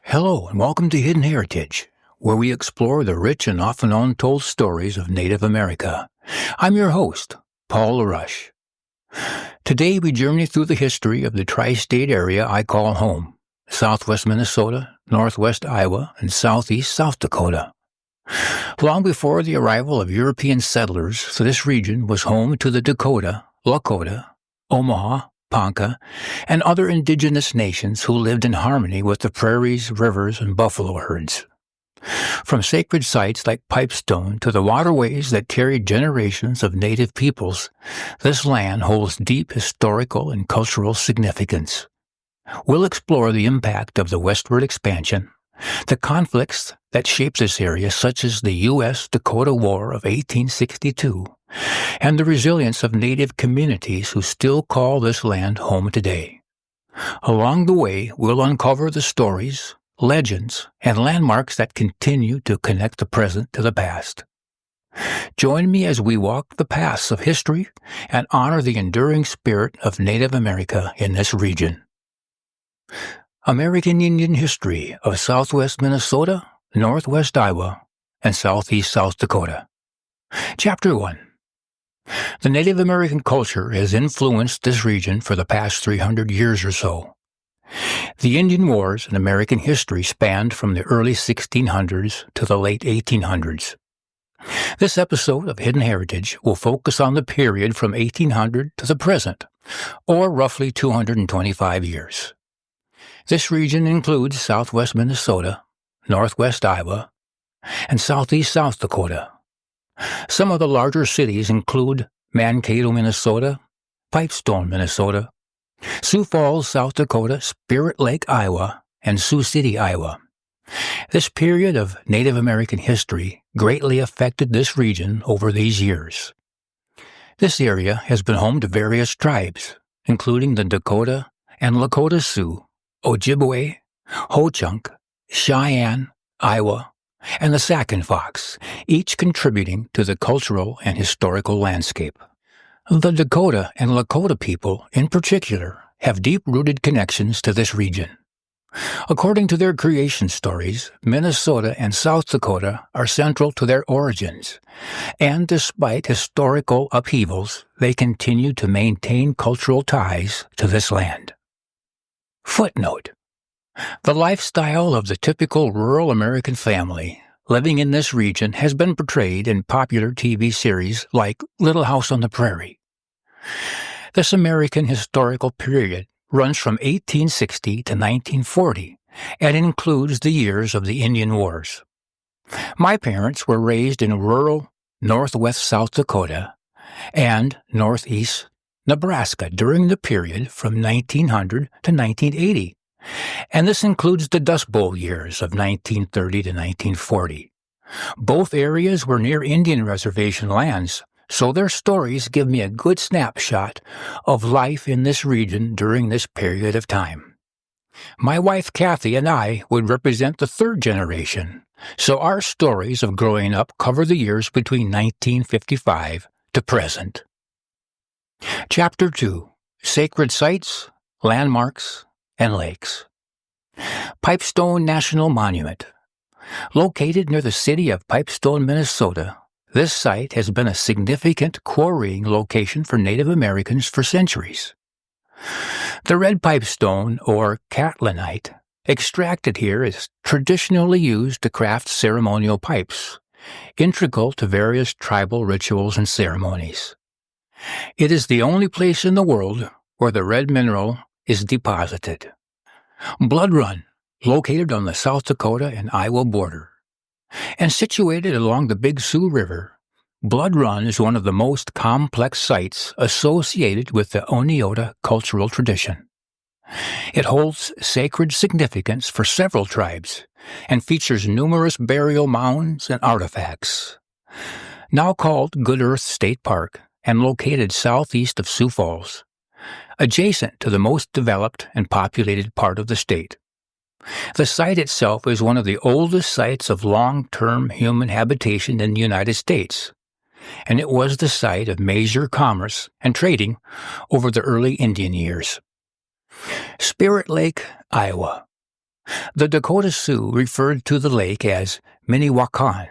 Hello and welcome to Hidden Heritage, where we explore the rich and often untold stories of Native America. I'm your host, Paul LaRoche. Today we journey through the history of the tri-state area I call home, southwest Minnesota, northwest Iowa, and southeast South Dakota. Long before the arrival of European settlers, this region was home to the Dakota, Lakota, Omaha, Ponca, and other indigenous nations who lived in harmony with the prairies, rivers, and buffalo herds. From sacred sites like Pipestone to the waterways that carried generations of native peoples, this land holds deep historical and cultural significance. We'll explore the impact of the westward expansion, the conflicts that shaped this area such as the U.S. Dakota War of 1862, and the resilience of native communities who still call this land home today. Along the way, we'll uncover the stories, legends, and landmarks that continue to connect the present to the past. Join me as we walk the paths of history and honor the enduring spirit of Native America in this region. American Indian History of Southwest Minnesota, Northwest Iowa, and Southeast South Dakota. Chapter 1. The Native American culture has influenced this region for the past 300 years or so. The Indian Wars in American history spanned from the early 1600s to the late 1800s. This episode of Hidden Heritage will focus on the period from 1800 to the present, or roughly 225 years. This region includes southwest Minnesota, northwest Iowa, and southeast South Dakota. Some of the larger cities include Mankato, Minnesota, Pipestone, Minnesota, Sioux Falls, South Dakota, Spirit Lake, Iowa, and Sioux City, Iowa. This period of Native American history greatly affected this region over these years. This area has been home to various tribes, including the Dakota and Lakota Sioux, Ojibwe, Ho-Chunk, Cheyenne, Iowa, and the Sac and Fox, each contributing to the cultural and historical landscape. The Dakota and Lakota people, in particular, have deep-rooted connections to this region. According to their creation stories, Minnesota and South Dakota are central to their origins, and despite historical upheavals, they continue to maintain cultural ties to this land. Footnote: the lifestyle of the typical rural American family living in this region has been portrayed in popular TV series like Little House on the Prairie. This American historical period runs from 1860 to 1940 and includes the years of the Indian Wars. My parents were raised in rural northwest South Dakota and northeast Nebraska during the period from 1900 to 1980. And this includes the Dust Bowl years of 1930 to 1940. Both areas were near Indian reservation lands, so their stories give me a good snapshot of life in this region during this period of time. My wife Kathy and I would represent the third generation, so our stories of growing up cover the years between 1955 to present. Chapter 2. Sacred Sites, Landmarks, and Lakes. Pipestone National Monument. Located near the city of Pipestone, Minnesota, this site has been a significant quarrying location for Native Americans for centuries. The red pipestone, or catlinite, extracted here is traditionally used to craft ceremonial pipes, integral to various tribal rituals and ceremonies. It is the only place in the world where the red mineral is deposited. Blood Run, located on the South Dakota and Iowa border. And situated along the Big Sioux River, Blood Run is one of the most complex sites associated with the Oneota cultural tradition. It holds sacred significance for several tribes and features numerous burial mounds and artifacts. Now called Good Earth State Park and located southeast of Sioux Falls, adjacent to the most developed and populated part of the state. The site itself is one of the oldest sites of long-term human habitation in the United States, and it was the site of major commerce and trading over the early Indian years. Spirit Lake, Iowa. The Dakota Sioux referred to the lake as Minnewakan,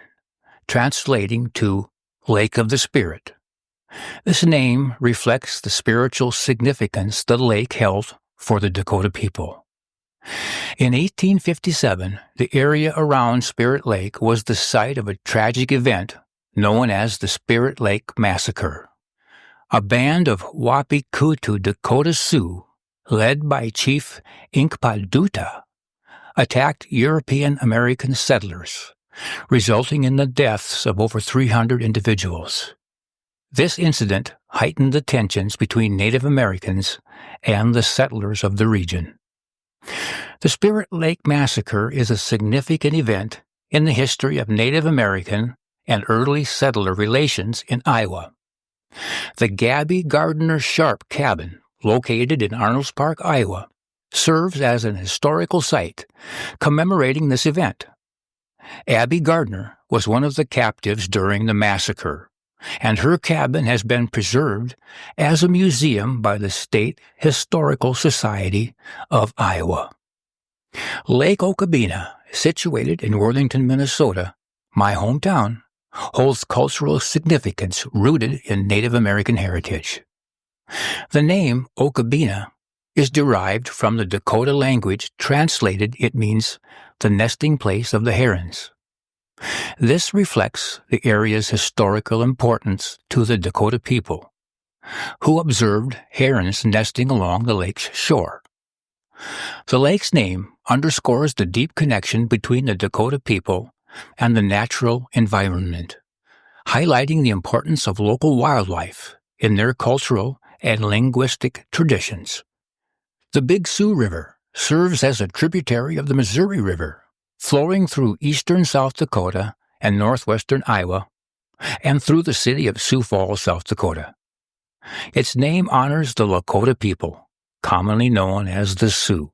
translating to Lake of the Spirit. This name reflects the spiritual significance the lake held for the Dakota people. In 1857, the area around Spirit Lake was the site of a tragic event known as the Spirit Lake Massacre. A band of Wapikutu Dakota Sioux, led by Chief Inkpaduta, attacked European American settlers, resulting in the deaths of over 300 individuals. This incident heightened the tensions between Native Americans and the settlers of the region. The Spirit Lake Massacre is a significant event in the history of Native American and early settler relations in Iowa. The Gabby Gardner Sharp cabin, located in Arnolds Park, Iowa, serves as an historical site commemorating this event. Abby Gardner was one of the captives during the massacre, and her cabin has been preserved as a museum by the State Historical Society of Iowa. Lake Okabena, situated in Worthington, Minnesota, my hometown, holds cultural significance rooted in Native American heritage. The name Okabena is derived from the Dakota language. Translated, it means the nesting place of the herons. This reflects the area's historical importance to the Dakota people, who observed herons nesting along the lake's shore. The lake's name underscores the deep connection between the Dakota people and the natural environment, highlighting the importance of local wildlife in their cultural and linguistic traditions. The Big Sioux River serves as a tributary of the Missouri River, flowing through eastern South Dakota and northwestern Iowa, and through the city of Sioux Falls, South Dakota. Its name honors the Lakota people, commonly known as the Sioux.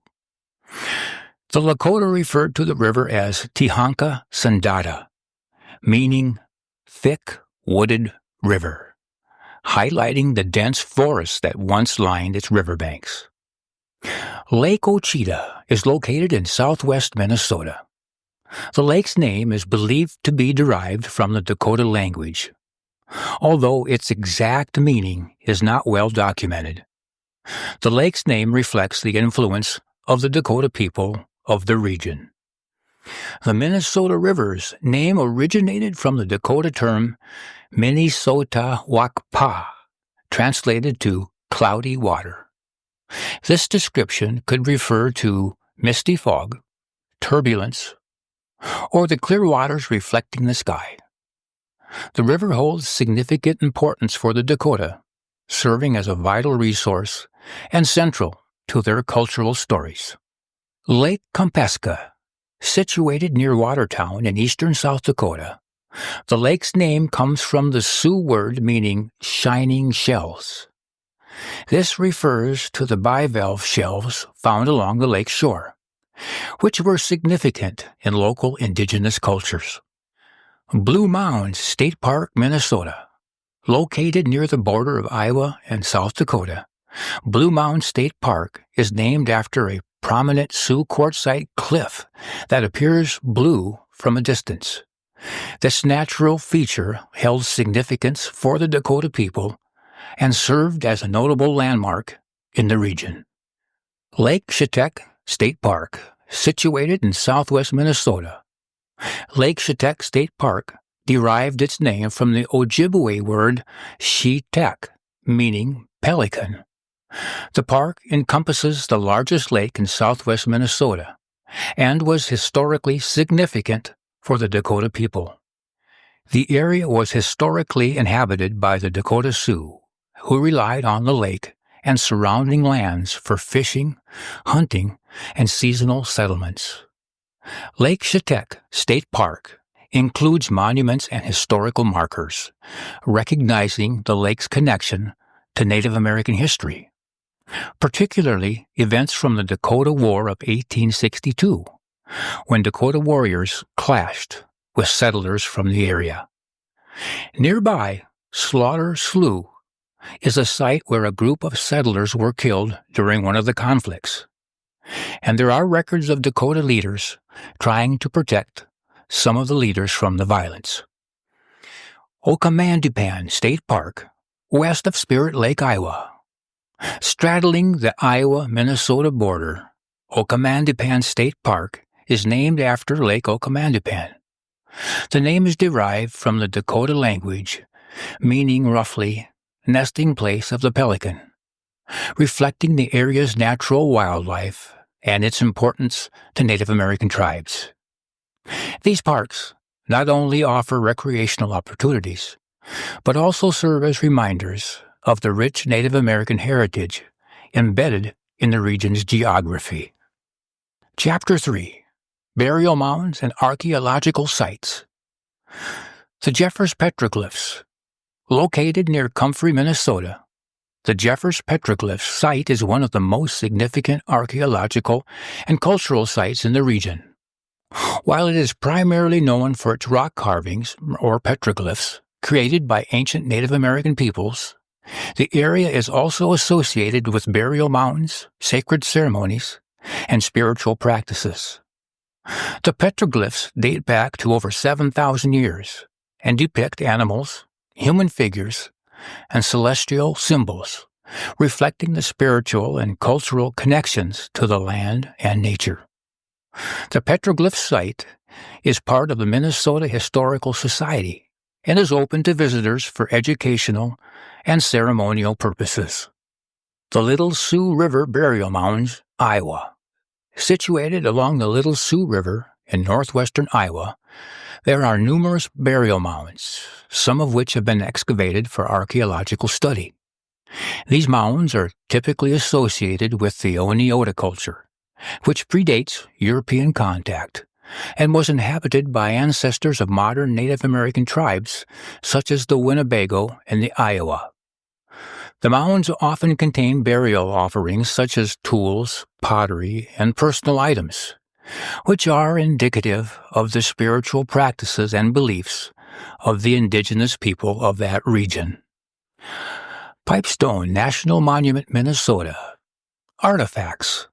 The Lakota referred to the river as Tihanka Sandata, meaning thick, wooded river, highlighting the dense forests that once lined its riverbanks. Lake Ochita is located in southwest Minnesota. The lake's name is believed to be derived from the Dakota language, although its exact meaning is not well documented. The lake's name reflects the influence of the Dakota people of the region. The Minnesota River's name originated from the Dakota term Minnesota-wakpa, translated to cloudy water. This description could refer to misty fog, turbulence, or the clear waters reflecting the sky. The river holds significant importance for the Dakota, serving as a vital resource and central to their cultural stories. Lake Kompeska, situated near Watertown in eastern South Dakota. The lake's name comes from the Sioux word meaning shining shells. This refers to the bivalve shells found along the lake's shore, which were significant in local indigenous cultures. Blue Mound State Park, Minnesota. Located near the border of Iowa and South Dakota, Blue Mound State Park is named after a prominent Sioux quartzite cliff that appears blue from a distance. This natural feature held significance for the Dakota people and served as a notable landmark in the region. Lake Shetek State Park, situated in southwest Minnesota. Lake Shetek State Park derived its name from the Ojibwe word shetek, meaning pelican. The park encompasses the largest lake in southwest Minnesota and was historically significant for the Dakota people. The area was historically inhabited by the Dakota Sioux, who relied on the lake and surrounding lands for fishing, hunting, and seasonal settlements. Lake Shetek State Park includes monuments and historical markers, recognizing the lake's connection to Native American history, particularly events from the Dakota War of 1862, when Dakota warriors clashed with settlers from the area. Nearby, Slaughter Slough, is a site where a group of settlers were killed during one of the conflicts, and there are records of Dakota leaders trying to protect some of the leaders from the violence. Okamandupan State Park, west of Spirit Lake, Iowa. Straddling the Iowa-Minnesota border, Okamandupan State Park is named after Lake Okamandupan. The name is derived from the Dakota language, meaning roughly nesting place of the pelican, reflecting the area's natural wildlife and its importance to Native American tribes. These parks not only offer recreational opportunities, but also serve as reminders of the rich Native American heritage embedded in the region's geography. Chapter 3. Burial Mounds and Archaeological Sites. The Jeffers Petroglyphs. Located near Comfrey, Minnesota, the Jeffers Petroglyphs site is one of the most significant archaeological and cultural sites in the region. While it is primarily known for its rock carvings, or petroglyphs, created by ancient Native American peoples, the area is also associated with burial mounds, sacred ceremonies, and spiritual practices. The petroglyphs date back to over 7,000 years and depict animals, human figures, and celestial symbols, reflecting the spiritual and cultural connections to the land and nature. The petroglyph site is part of the Minnesota Historical Society and is open to visitors for educational and ceremonial purposes. The Little Sioux River Burial Mounds, Iowa. Situated along the Little Sioux River in northwestern Iowa, there are numerous burial mounds, some of which have been excavated for archaeological study. These mounds are typically associated with the Oneota culture, which predates European contact and was inhabited by ancestors of modern Native American tribes such as the Winnebago and the Iowa. The mounds often contain burial offerings such as tools, pottery, and personal items, which are indicative of the spiritual practices and beliefs of the indigenous people of that region. Pipestone National Monument, Minnesota. Artifacts.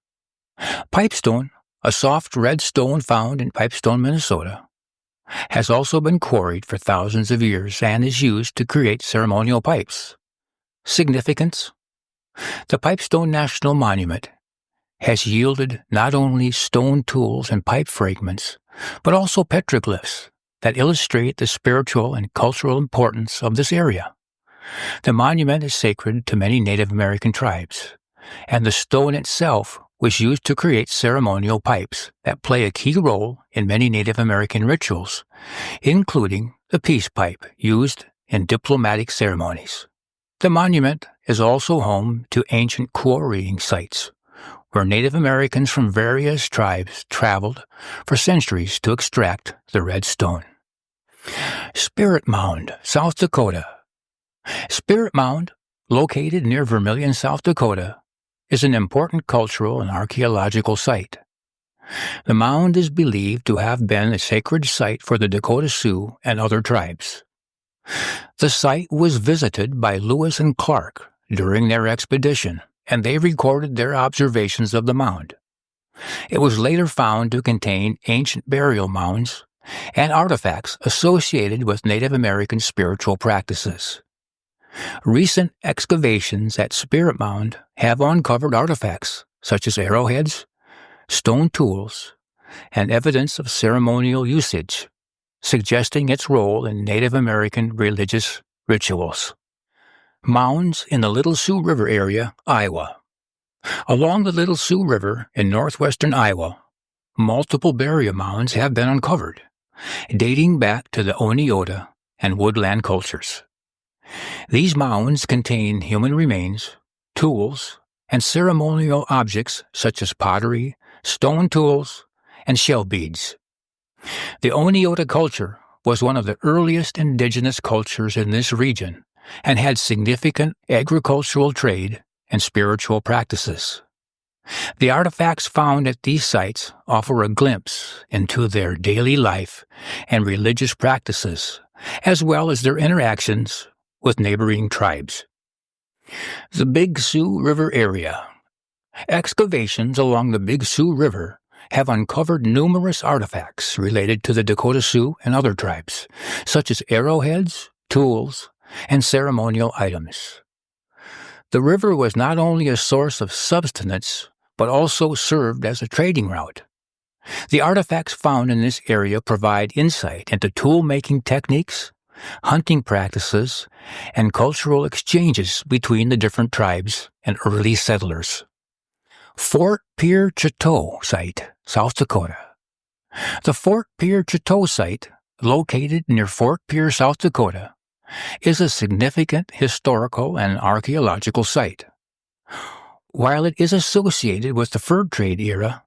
Pipestone, a soft red stone found in Pipestone, Minnesota, has also been quarried for thousands of years and is used to create ceremonial pipes. Significance: the Pipestone National Monument has yielded not only stone tools and pipe fragments, but also petroglyphs that illustrate the spiritual and cultural importance of this area. The monument is sacred to many Native American tribes, and the stone itself was used to create ceremonial pipes that play a key role in many Native American rituals, including the peace pipe used in diplomatic ceremonies. The monument is also home to ancient quarrying sites, where Native Americans from various tribes traveled for centuries to extract the red stone. Spirit Mound, South Dakota. Spirit Mound, located near Vermilion, South Dakota, is an important cultural and archaeological site. The mound is believed to have been a sacred site for the Dakota Sioux and other tribes. The site was visited by Lewis and Clark during their expedition, and they recorded their observations of the mound. It was later found to contain ancient burial mounds and artifacts associated with Native American spiritual practices. Recent excavations at Spirit Mound have uncovered artifacts such as arrowheads, stone tools, and evidence of ceremonial usage, suggesting its role in Native American religious rituals. Mounds in the Little Sioux River area, Iowa. Along the Little Sioux River in northwestern Iowa, multiple burial mounds have been uncovered, dating back to the Oneota and woodland cultures. These mounds contain human remains, tools, and ceremonial objects such as pottery, stone tools, and shell beads. The Oneota culture was one of the earliest indigenous cultures in this region and had significant agricultural trade and spiritual practices. The artifacts found at these sites offer a glimpse into their daily life and religious practices, as well as their interactions with neighboring tribes. The Big Sioux River area. Excavations along the Big Sioux River have uncovered numerous artifacts related to the Dakota Sioux and other tribes, such as arrowheads, tools, and ceremonial items. The river was not only a source of subsistence, but also served as a trading route. The artifacts found in this area provide insight into tool-making techniques, hunting practices, and cultural exchanges between the different tribes and early settlers. Fort Pierre Chouteau Site, South Dakota. The Fort Pierre Chouteau Site, located near Fort Pierre, South Dakota, is a significant historical and archaeological site. While it is associated with the fur trade era,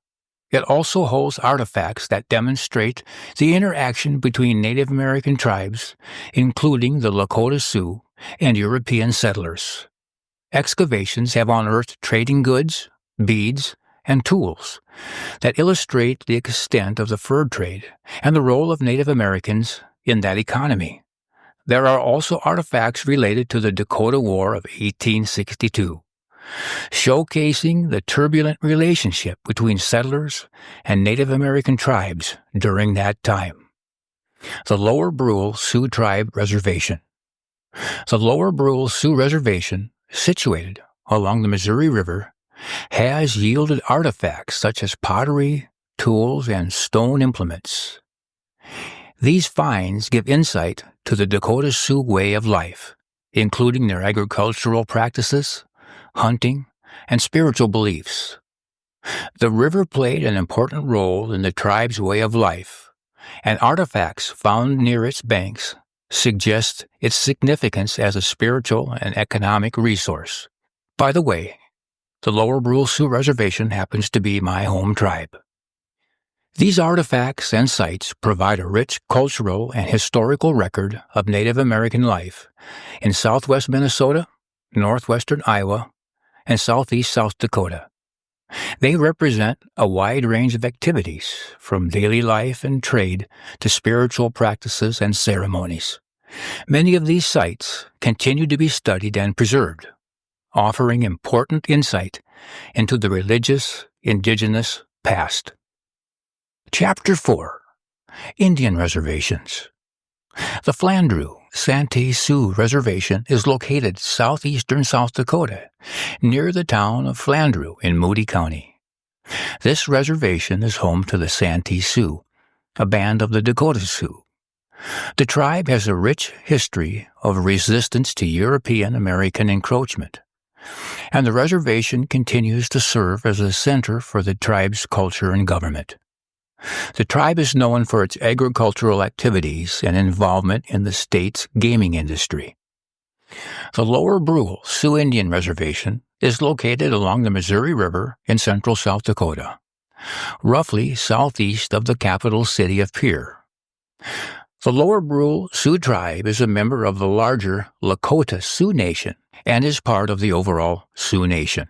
it also holds artifacts that demonstrate the interaction between Native American tribes, including the Lakota Sioux and European settlers. Excavations have unearthed trading goods, beads, and tools that illustrate the extent of the fur trade and the role of Native Americans in that economy. There are also artifacts related to the Dakota War of 1862, showcasing the turbulent relationship between settlers and Native American tribes during that time. The Lower Brule Sioux Tribe Reservation. The Lower Brule Sioux Reservation, situated along the Missouri River, has yielded artifacts such as pottery, tools, and stone implements. These finds give insight to the Dakota Sioux way of life, including their agricultural practices, hunting, and spiritual beliefs. The river played an important role in the tribe's way of life, and artifacts found near its banks suggest its significance as a spiritual and economic resource. By the way, the Lower Brule Sioux Reservation happens to be my home tribe. These artifacts and sites provide a rich cultural and historical record of Native American life in southwest Minnesota, northwestern Iowa, and southeast South Dakota. They represent a wide range of activities, from daily life and trade to spiritual practices and ceremonies. Many of these sites continue to be studied and preserved, offering important insight into the religious, indigenous past. Chapter 4. Indian Reservations. The Flandreau Santee Sioux Reservation is located southeastern South Dakota, near the town of Flandreau in Moody County. This reservation is home to the Santee Sioux, a band of the Dakota Sioux. The tribe has a rich history of resistance to European American encroachment, and the reservation continues to serve as a center for the tribe's culture and government. The tribe is known for its agricultural activities and involvement in the state's gaming industry. The Lower Brule Sioux Indian Reservation is located along the Missouri River in central South Dakota, roughly southeast of the capital city of Pierre. The Lower Brule Sioux tribe is a member of the larger Lakota Sioux Nation and is part of the overall Sioux Nation.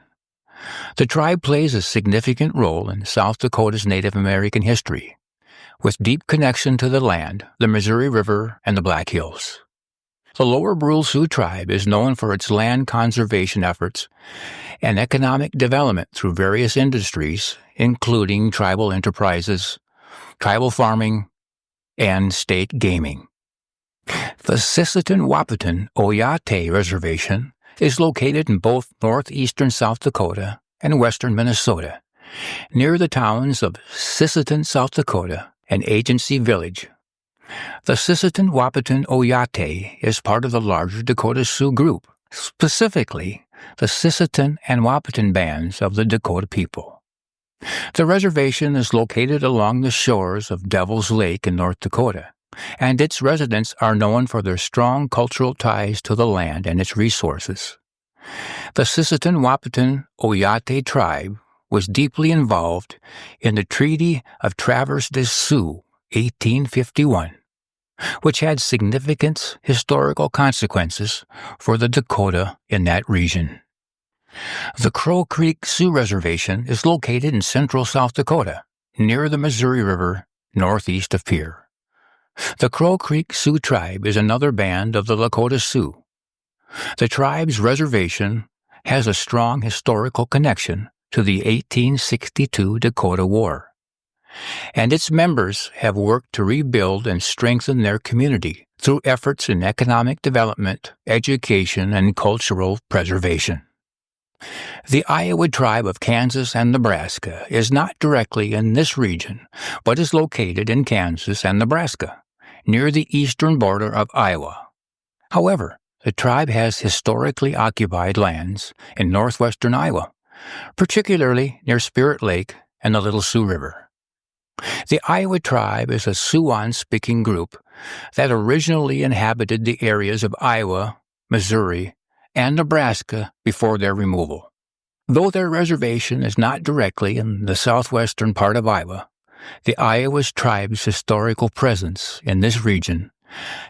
The tribe plays a significant role in South Dakota's Native American history, with deep connection to the land, the Missouri River, and the Black Hills. The Lower Brule Sioux tribe is known for its land conservation efforts and economic development through various industries, including tribal enterprises, tribal farming, and state gaming. The Sisseton-Wahpeton Oyate Reservation is located in both northeastern South Dakota and western Minnesota, near the towns of Sisseton, South Dakota, and Agency Village. The Sisseton-Wahpeton Oyate is part of the larger Dakota Sioux group, specifically the Sisseton and Wahpeton bands of the Dakota people. The reservation is located along the shores of Devil's Lake in North Dakota, and its residents are known for their strong cultural ties to the land and its resources. The Sisseton-Wahpeton Oyate tribe was deeply involved in the Treaty of Traverse des Sioux, 1851, which had significant historical consequences for the Dakota in that region. The Crow Creek Sioux Reservation is located in central South Dakota, near the Missouri River, northeast of Pierre. The Crow Creek Sioux tribe is another band of the Lakota Sioux. The tribe's reservation has a strong historical connection to the 1862 Dakota War, and its members have worked to rebuild and strengthen their community through efforts in economic development, education, and cultural preservation. The Iowa tribe of Kansas and Nebraska is not directly in this region, but is located in Kansas and Nebraska, near the eastern border of Iowa. However, the tribe has historically occupied lands in northwestern Iowa, particularly near Spirit Lake and the Little Sioux River. The Iowa tribe is a Siouan-speaking group that originally inhabited the areas of Iowa, Missouri, and Nebraska before their removal. Though their reservation is not directly in the southwestern part of Iowa, the Iowa tribe's historical presence in this region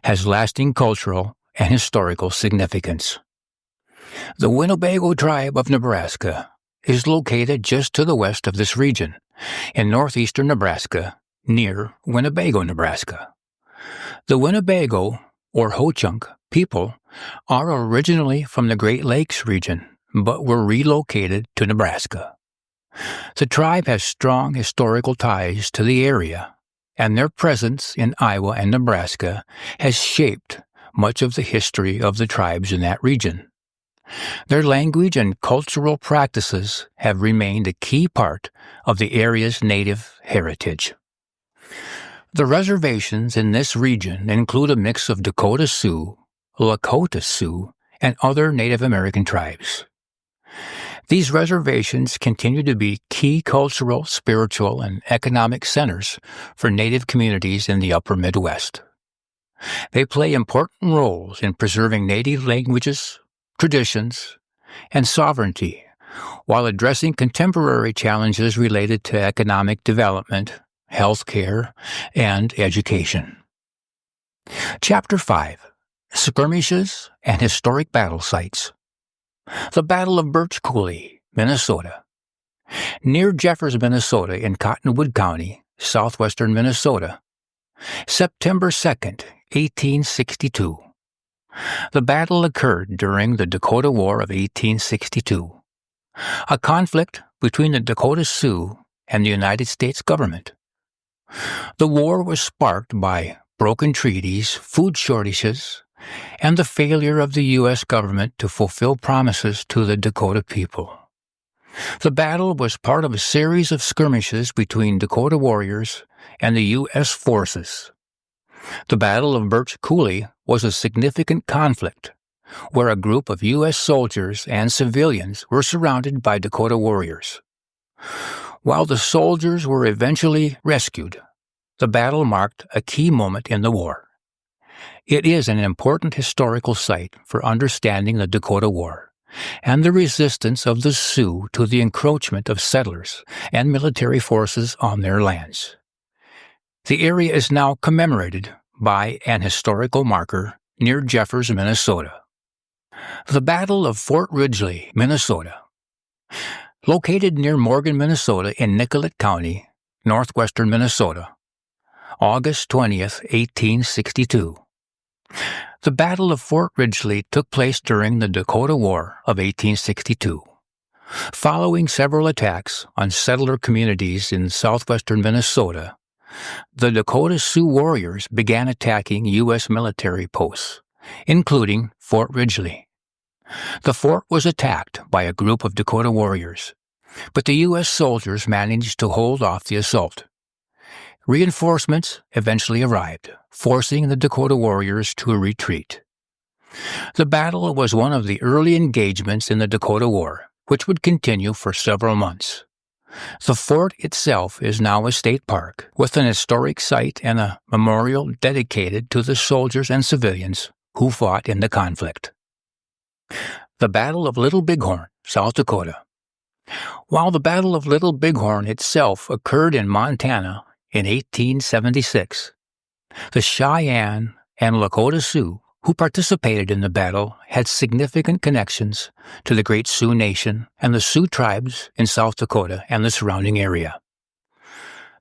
has lasting cultural and historical significance. The Winnebago tribe of Nebraska is located just to the west of this region, in northeastern Nebraska, near Winnebago, Nebraska. The Winnebago, or Ho-Chunk, people are originally from the Great Lakes region, but were relocated to Nebraska. The tribe has strong historical ties to the area, and their presence in Iowa and Nebraska has shaped much of the history of the tribes in that region. Their language and cultural practices have remained a key part of the area's native heritage. The reservations in this region include a mix of Dakota Sioux, Lakota Sioux, and other Native American tribes. These reservations continue to be key cultural, spiritual, and economic centers for Native communities in the upper Midwest. They play important roles in preserving Native languages, traditions, and sovereignty, while addressing contemporary challenges related to economic development, healthcare, and education. Chapter 5. Skirmishes and Historic Battle Sites. The Battle of Birch Coulee, Minnesota. Near Jeffers, Minnesota in Cottonwood County, southwestern Minnesota, September 2nd, 1862. The battle occurred during the Dakota War of 1862, a conflict between the Dakota Sioux and the United States government. The war was sparked by broken treaties, food shortages, and the failure of the U.S. government to fulfill promises to the Dakota people. The battle was part of a series of skirmishes between Dakota warriors and the U.S. forces. The Battle of Birch Coulee was a significant conflict where a group of U.S. soldiers and civilians were surrounded by Dakota warriors. While the soldiers were eventually rescued, the battle marked a key moment in the war. It is an important historical site for understanding the Dakota War and the resistance of the Sioux to the encroachment of settlers and military forces on their lands. The area is now commemorated by an historical marker near Jeffers, Minnesota. The Battle of Fort Ridgely, Minnesota. Located near Morgan, Minnesota in Nicollet County, northwestern Minnesota, August 20th, 1862. The Battle of Fort Ridgely took place during the Dakota War of 1862. Following several attacks on settler communities in southwestern Minnesota, the Dakota Sioux warriors began attacking U.S. military posts, including Fort Ridgely. The fort was attacked by a group of Dakota warriors, but the U.S. soldiers managed to hold off the assault. Reinforcements eventually arrived, forcing the Dakota warriors to retreat. The battle was one of the early engagements in the Dakota War, which would continue for several months. The fort itself is now a state park, with an historic site and a memorial dedicated to the soldiers and civilians who fought in the conflict. The Battle of Little Bighorn, South Dakota. While the Battle of Little Bighorn itself occurred in Montana in 1876, the Cheyenne and Lakota Sioux who participated in the battle had significant connections to the Great Sioux Nation and the Sioux tribes in South Dakota and the surrounding area.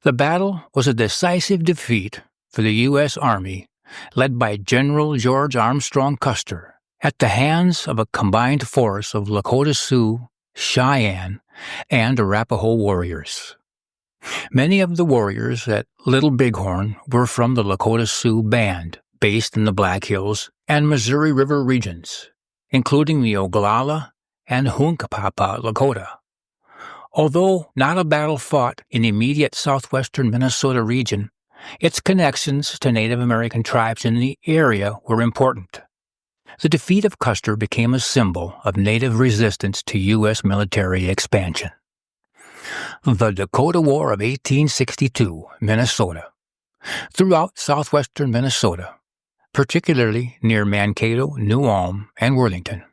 The battle was a decisive defeat for the U.S. Army, led by General George Armstrong Custer at the hands of a combined force of Lakota Sioux, Cheyenne, and Arapaho warriors. Many of the warriors at Little Bighorn were from the Lakota Sioux Band, based in the Black Hills and Missouri River regions, including the Oglala and Hunkpapa Lakota. Although not a battle fought in the immediate southwestern Minnesota region, its connections to Native American tribes in the area were important. The defeat of Custer became a symbol of Native resistance to U.S. military expansion. The Dakota War of 1862, Minnesota. Throughout southwestern Minnesota, particularly near Mankato, New Ulm, and Worthington.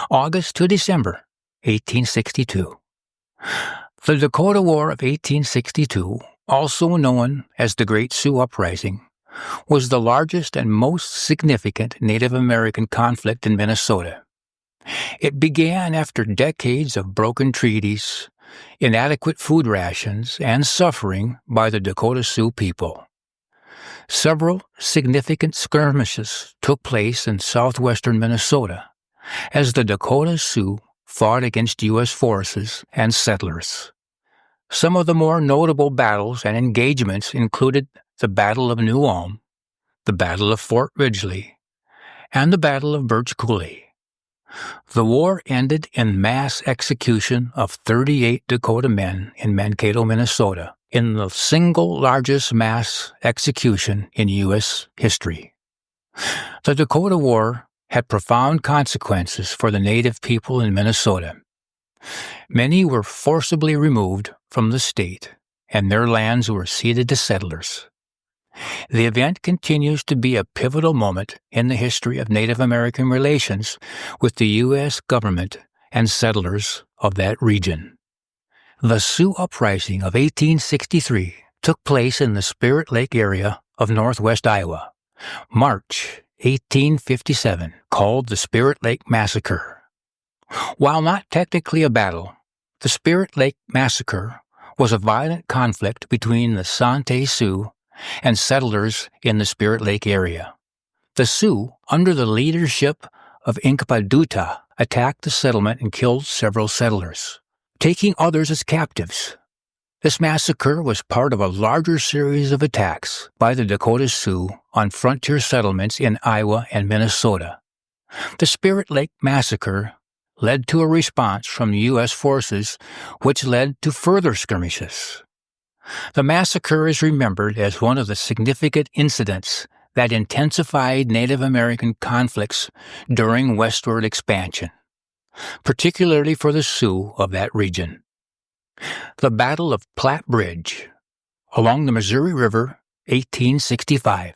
August to December, 1862. The Dakota War of 1862, also known as the Great Sioux Uprising, was the largest and most significant Native American conflict in Minnesota. It began after decades of broken treaties, inadequate food rations, and suffering by the Dakota Sioux people. Several significant skirmishes took place in southwestern Minnesota as the Dakota Sioux fought against U.S. forces and settlers. Some of the more notable battles and engagements included the Battle of New Ulm, the Battle of Fort Ridgely, and the Battle of Birch Coulee. The war ended in mass execution of 38 Dakota men in Mankato, Minnesota, in the single largest mass execution in U.S. history. The Dakota War had profound consequences for the Native people in Minnesota. Many were forcibly removed from the state, and their lands were ceded to settlers. The event continues to be a pivotal moment in the history of Native American relations with the U.S. government and settlers of that region. The Sioux Uprising of 1863 took place in the Spirit Lake area of northwest Iowa, March 1857, called the Spirit Lake Massacre. While not technically a battle, the Spirit Lake Massacre was a violent conflict between the Sante Sioux and settlers in the Spirit Lake area. The Sioux, under the leadership of Inkpaduta, attacked the settlement and killed several settlers, taking others as captives. This massacre was part of a larger series of attacks by the Dakota Sioux on frontier settlements in Iowa and Minnesota. The Spirit Lake Massacre led to a response from U.S. forces, which led to further skirmishes. The massacre is remembered as one of the significant incidents that intensified Native American conflicts during westward expansion, particularly for the Sioux of that region. The Battle of Platte Bridge, along the Missouri River, 1865.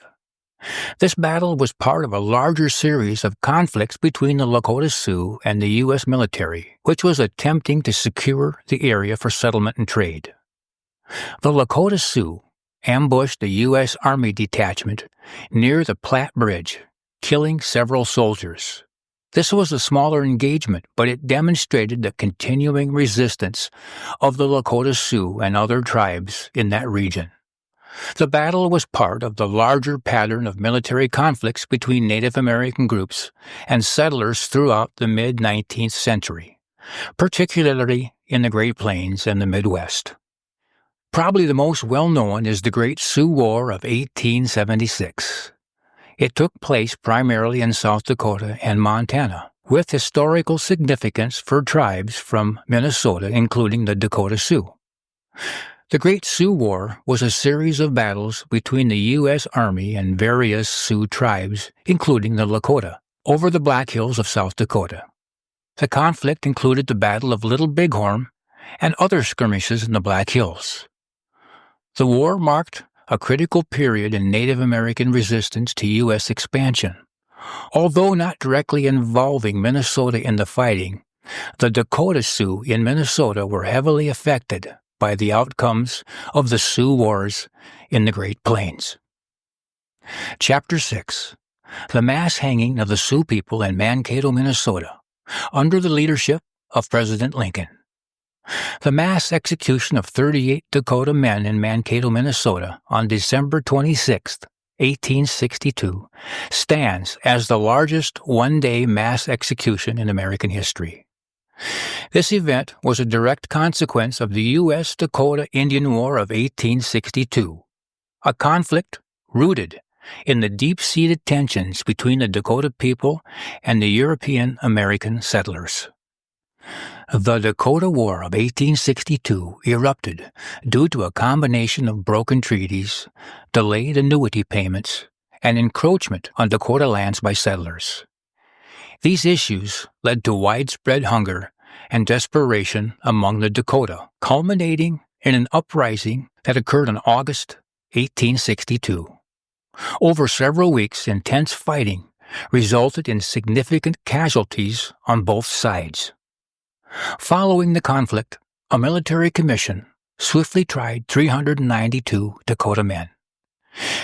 This battle was part of a larger series of conflicts between the Lakota Sioux and the U.S. military, which was attempting to secure the area for settlement and trade. The Lakota Sioux ambushed a U.S. Army detachment near the Platte Bridge, killing several soldiers. This was a smaller engagement, but it demonstrated the continuing resistance of the Lakota Sioux and other tribes in that region. The battle was part of the larger pattern of military conflicts between Native American groups and settlers throughout the mid-19th century, particularly in the Great Plains and the Midwest. Probably the most well-known is the Great Sioux War of 1876. It took place primarily in South Dakota and Montana, with historical significance for tribes from Minnesota, including the Dakota Sioux. The Great Sioux War was a series of battles between the U.S. Army and various Sioux tribes, including the Lakota, over the Black Hills of South Dakota. The conflict included the Battle of Little Bighorn and other skirmishes in the Black Hills. The war marked a critical period in Native American resistance to U.S. expansion. Although not directly involving Minnesota in the fighting, the Dakota Sioux in Minnesota were heavily affected by the outcomes of the Sioux Wars in the Great Plains. Chapter 6. The Mass Hanging of the Sioux People in Mankato, Minnesota, under the leadership of President Lincoln. The mass execution of 38 Dakota men in Mankato, Minnesota on December 26, 1862, stands as the largest one-day mass execution in American history. This event was a direct consequence of the U.S. Dakota Indian War of 1862, a conflict rooted in the deep-seated tensions between the Dakota people and the European American settlers. The Dakota War of 1862 erupted due to a combination of broken treaties, delayed annuity payments, and encroachment on Dakota lands by settlers. These issues led to widespread hunger and desperation among the Dakota, culminating in an uprising that occurred in August 1862. Over several weeks, intense fighting resulted in significant casualties on both sides. Following the conflict, a military commission swiftly tried 392 Dakota men,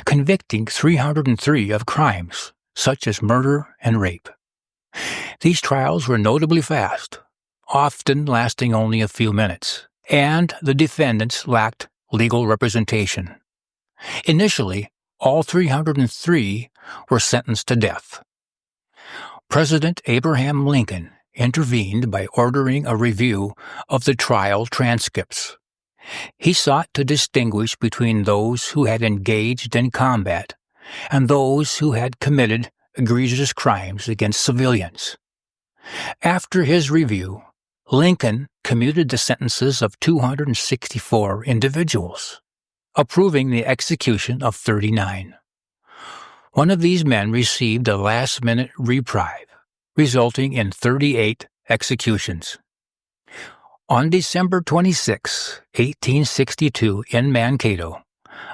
convicting 303 of crimes such as murder and rape. These trials were notably fast, often lasting only a few minutes, and the defendants lacked legal representation. Initially, all 303 were sentenced to death. President Abraham Lincoln intervened by ordering a review of the trial transcripts. He sought to distinguish between those who had engaged in combat and those who had committed egregious crimes against civilians. After his review, Lincoln commuted the sentences of 264 individuals, approving the execution of 39. One of these men received a last-minute reprieve, resulting in 38 executions. On December 26, 1862, in Mankato,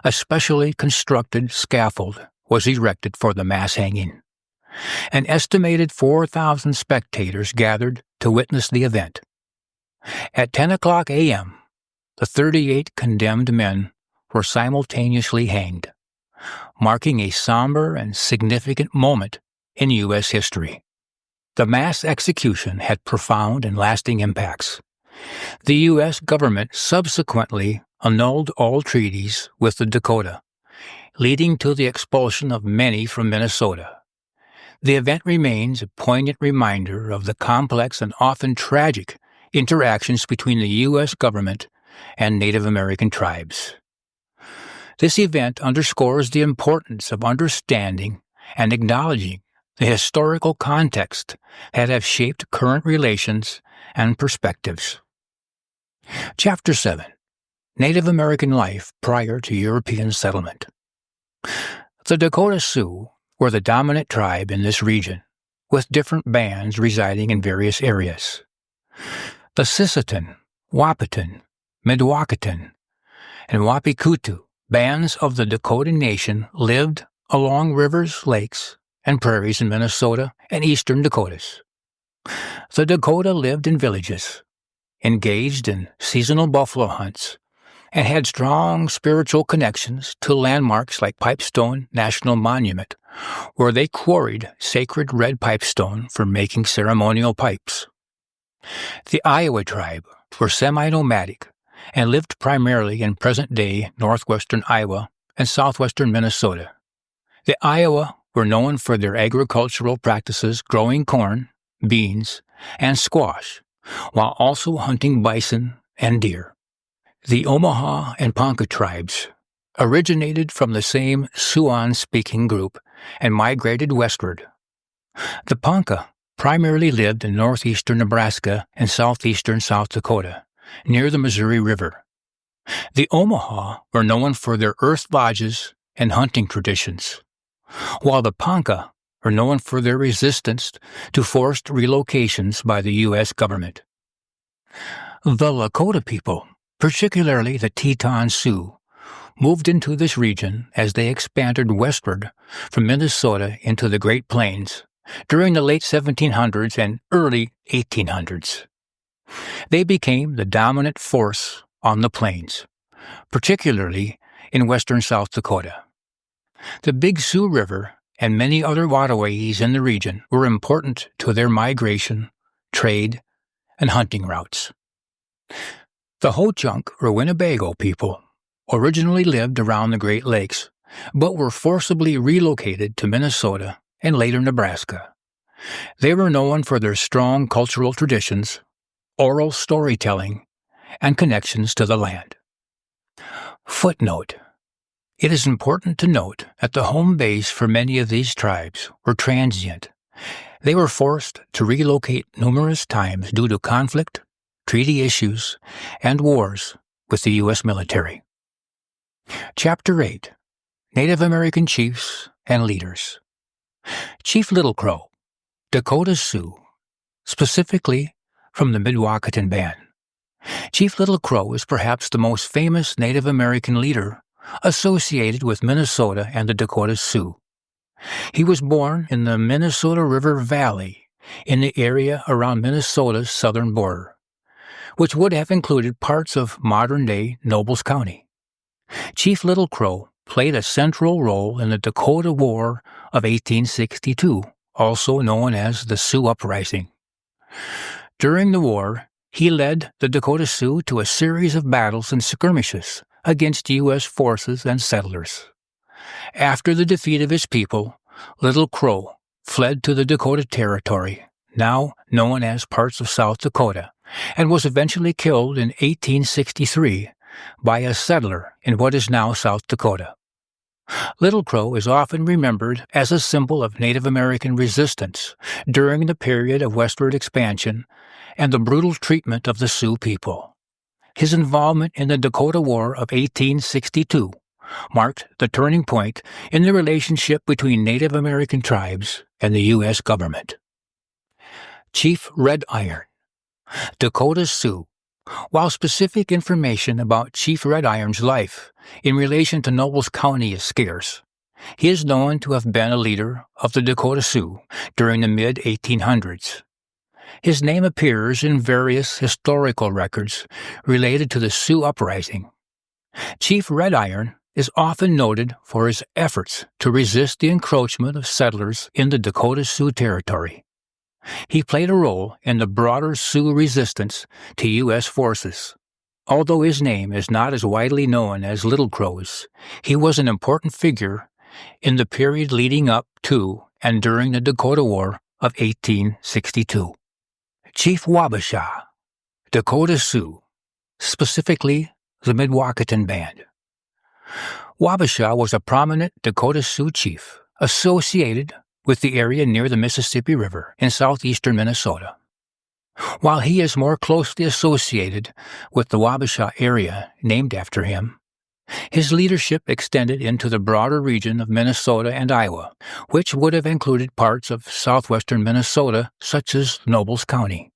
a specially constructed scaffold was erected for the mass hanging. An estimated 4,000 spectators gathered to witness the event. At 10 o'clock a.m., the 38 condemned men were simultaneously hanged, marking a somber and significant moment in U.S. history. The mass execution had profound and lasting impacts. The U.S. government subsequently annulled all treaties with the Dakota, leading to the expulsion of many from Minnesota. The event remains a poignant reminder of the complex and often tragic interactions between the U.S. government and Native American tribes. This event underscores the importance of understanding and acknowledging the historical context that have shaped current relations and perspectives. Chapter 7. Native American Life Prior to European Settlement. The Dakota Sioux were the dominant tribe in this region, with different bands residing in various areas. The Sisseton, Wahpeton, Mdewakanton, and Wapikutu bands of the Dakota Nation lived along rivers, lakes, and prairies in Minnesota and eastern Dakotas. The Dakota lived in villages, engaged in seasonal buffalo hunts, and had strong spiritual connections to landmarks like Pipestone National Monument, where they quarried sacred red pipestone for making ceremonial pipes. The Iowa tribe were semi-nomadic and lived primarily in present-day northwestern Iowa and southwestern Minnesota. The Iowa were known for their agricultural practices growing corn, beans, and squash, while also hunting bison and deer. The Omaha and Ponca tribes originated from the same Siouan-speaking group and migrated westward. The Ponca primarily lived in northeastern Nebraska and southeastern South Dakota, near the Missouri River. The Omaha were known for their earth lodges and hunting traditions, while the Ponca were known for their resistance to forced relocations by the U.S. government. The Lakota people, particularly the Teton Sioux, moved into this region as they expanded westward from Minnesota into the Great Plains during the late 1700s and early 1800s. They became the dominant force on the plains, particularly in western South Dakota. The Big Sioux River and many other waterways in the region were important to their migration, trade, and hunting routes. The Ho-Chunk or Winnebago people originally lived around the Great Lakes but were forcibly relocated to Minnesota and later Nebraska. They were known for their strong cultural traditions, oral storytelling, and connections to the land. Footnote: it is important to note that the home base for many of these tribes were transient. They were forced to relocate numerous times due to conflict, treaty issues, and wars with the U.S. military. Chapter 8: Native American Chiefs and Leaders. Chief Little Crow, Dakota Sioux, specifically from the Mdewakanton Band. Chief Little Crow is perhaps the most famous Native American leader associated with Minnesota and the Dakota Sioux. He was born in the Minnesota River Valley, in the area around Minnesota's southern border, which would have included parts of modern-day Nobles County. Chief Little Crow played a central role in the Dakota War of 1862, also known as the Sioux Uprising. During the war, he led the Dakota Sioux to a series of battles and skirmishes against U.S. forces and settlers. After the defeat of his people, Little Crow fled to the Dakota Territory, now known as parts of South Dakota, and was eventually killed in 1863 by a settler in what is now South Dakota. Little Crow is often remembered as a symbol of Native American resistance during the period of westward expansion and the brutal treatment of the Sioux people. His involvement in the Dakota War of 1862 marked the turning point in the relationship between Native American tribes and the U.S. government. Chief Red Iron, Dakota Sioux. While specific information about Chief Red Iron's life in relation to Nobles County is scarce, he is known to have been a leader of the Dakota Sioux during the mid-1800s. His name appears in various historical records related to the Sioux Uprising. Chief Red Iron is often noted for his efforts to resist the encroachment of settlers in the Dakota Sioux territory. He played a role in the broader Sioux resistance to U.S. forces. Although his name is not as widely known as Little Crow's, he was an important figure in the period leading up to and during the Dakota War of 1862. Chief Wabasha, Dakota Sioux, specifically the Mdewakanton Band. Wabasha was a prominent Dakota Sioux chief associated with the area near the Mississippi River in southeastern Minnesota. While he is more closely associated with the Wabasha area named after him, his leadership extended into the broader region of Minnesota and Iowa, which would have included parts of southwestern Minnesota such as Nobles County.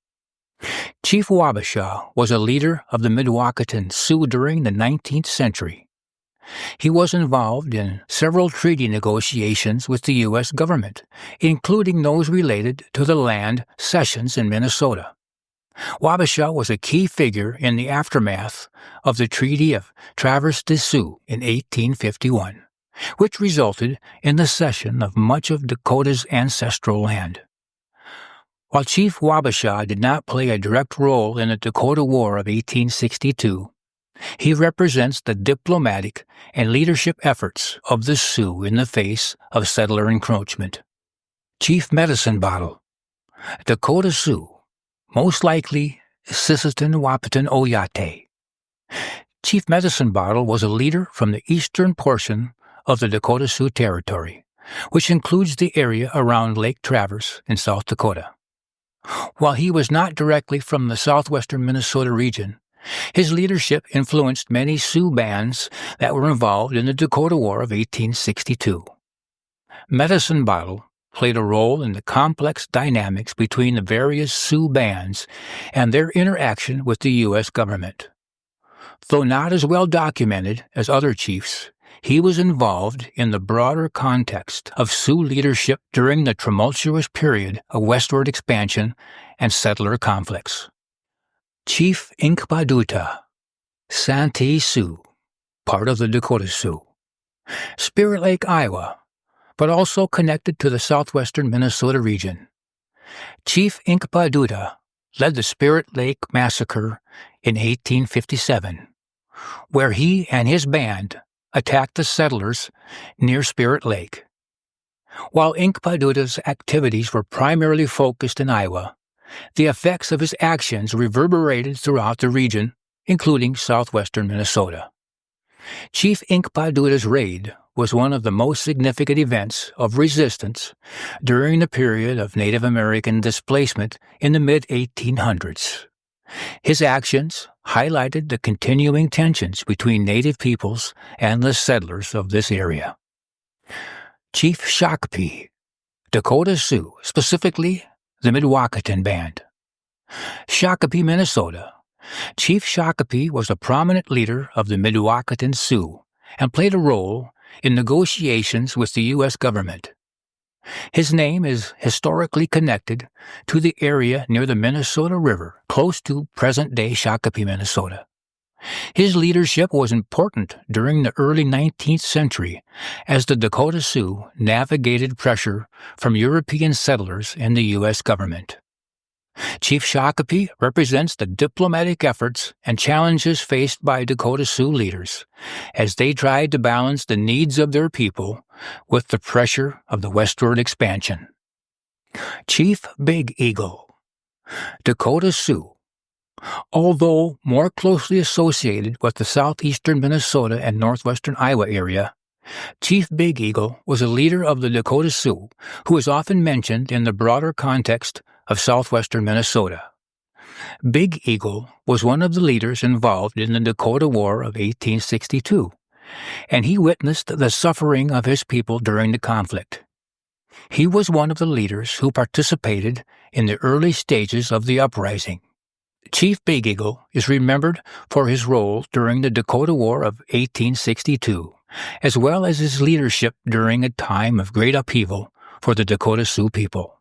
Chief Wabasha was a leader of the Mdewakanton Sioux during the 19th century. He was involved in several treaty negotiations with the U.S. government, including those related to the land cessions in Minnesota. Wabasha was a key figure in the aftermath of the Treaty of Traverse des Sioux in 1851, which resulted in the cession of much of Dakota's ancestral land. While Chief Wabasha did not play a direct role in the Dakota War of 1862, he represents the diplomatic and leadership efforts of the Sioux in the face of settler encroachment. Chief Medicine Bottle, Dakota Sioux, most likely Sisseton Wahpeton Oyate. Chief Medicine Bottle was a leader from the eastern portion of the Dakota Sioux Territory, which includes the area around Lake Traverse in South Dakota. While he was not directly from the southwestern Minnesota region, his leadership influenced many Sioux bands that were involved in the Dakota War of 1862. Medicine Bottle played a role in the complex dynamics between the various Sioux bands and their interaction with the U.S. government. Though not as well documented as other chiefs, he was involved in the broader context of Sioux leadership during the tumultuous period of westward expansion and settler conflicts. Chief Inkpaduta, Santee Sioux, part of the Dakota Sioux. Spirit Lake, Iowa, but also connected to the southwestern Minnesota region. Chief Inkpaduta led the Spirit Lake Massacre in 1857, where he and his band attacked the settlers near Spirit Lake. While Inkpaduta's activities were primarily focused in Iowa, the effects of his actions reverberated throughout the region, including southwestern Minnesota. Chief Inkpaduta's raid was one of the most significant events of resistance during the period of Native American displacement in the mid-1800s. His actions highlighted the continuing tensions between Native peoples and the settlers of this area. Chief Shakopee, Dakota Sioux, specifically the Mdewakanton Band. Shakopee, Minnesota. Chief Shakopee was a prominent leader of the Mdewakanton Sioux and played a role in negotiations with the U.S. government. His name is historically connected to the area near the Minnesota River, close to present-day Shakopee, Minnesota. His leadership was important during the early 19th century as the Dakota Sioux navigated pressure from European settlers and the U.S. government. Chief Shakopee represents the diplomatic efforts and challenges faced by Dakota Sioux leaders as they tried to balance the needs of their people with the pressure of the westward expansion. Chief Big Eagle, Dakota Sioux. Although more closely associated with the southeastern Minnesota and northwestern Iowa area, Chief Big Eagle was a leader of the Dakota Sioux who is often mentioned in the broader context of southwestern Minnesota. Big Eagle was one of the leaders involved in the Dakota War of 1862, and he witnessed the suffering of his people during the conflict. He was one of the leaders who participated in the early stages of the uprising. Chief Big Eagle is remembered for his role during the Dakota War of 1862, as well as his leadership during a time of great upheaval for the Dakota Sioux people.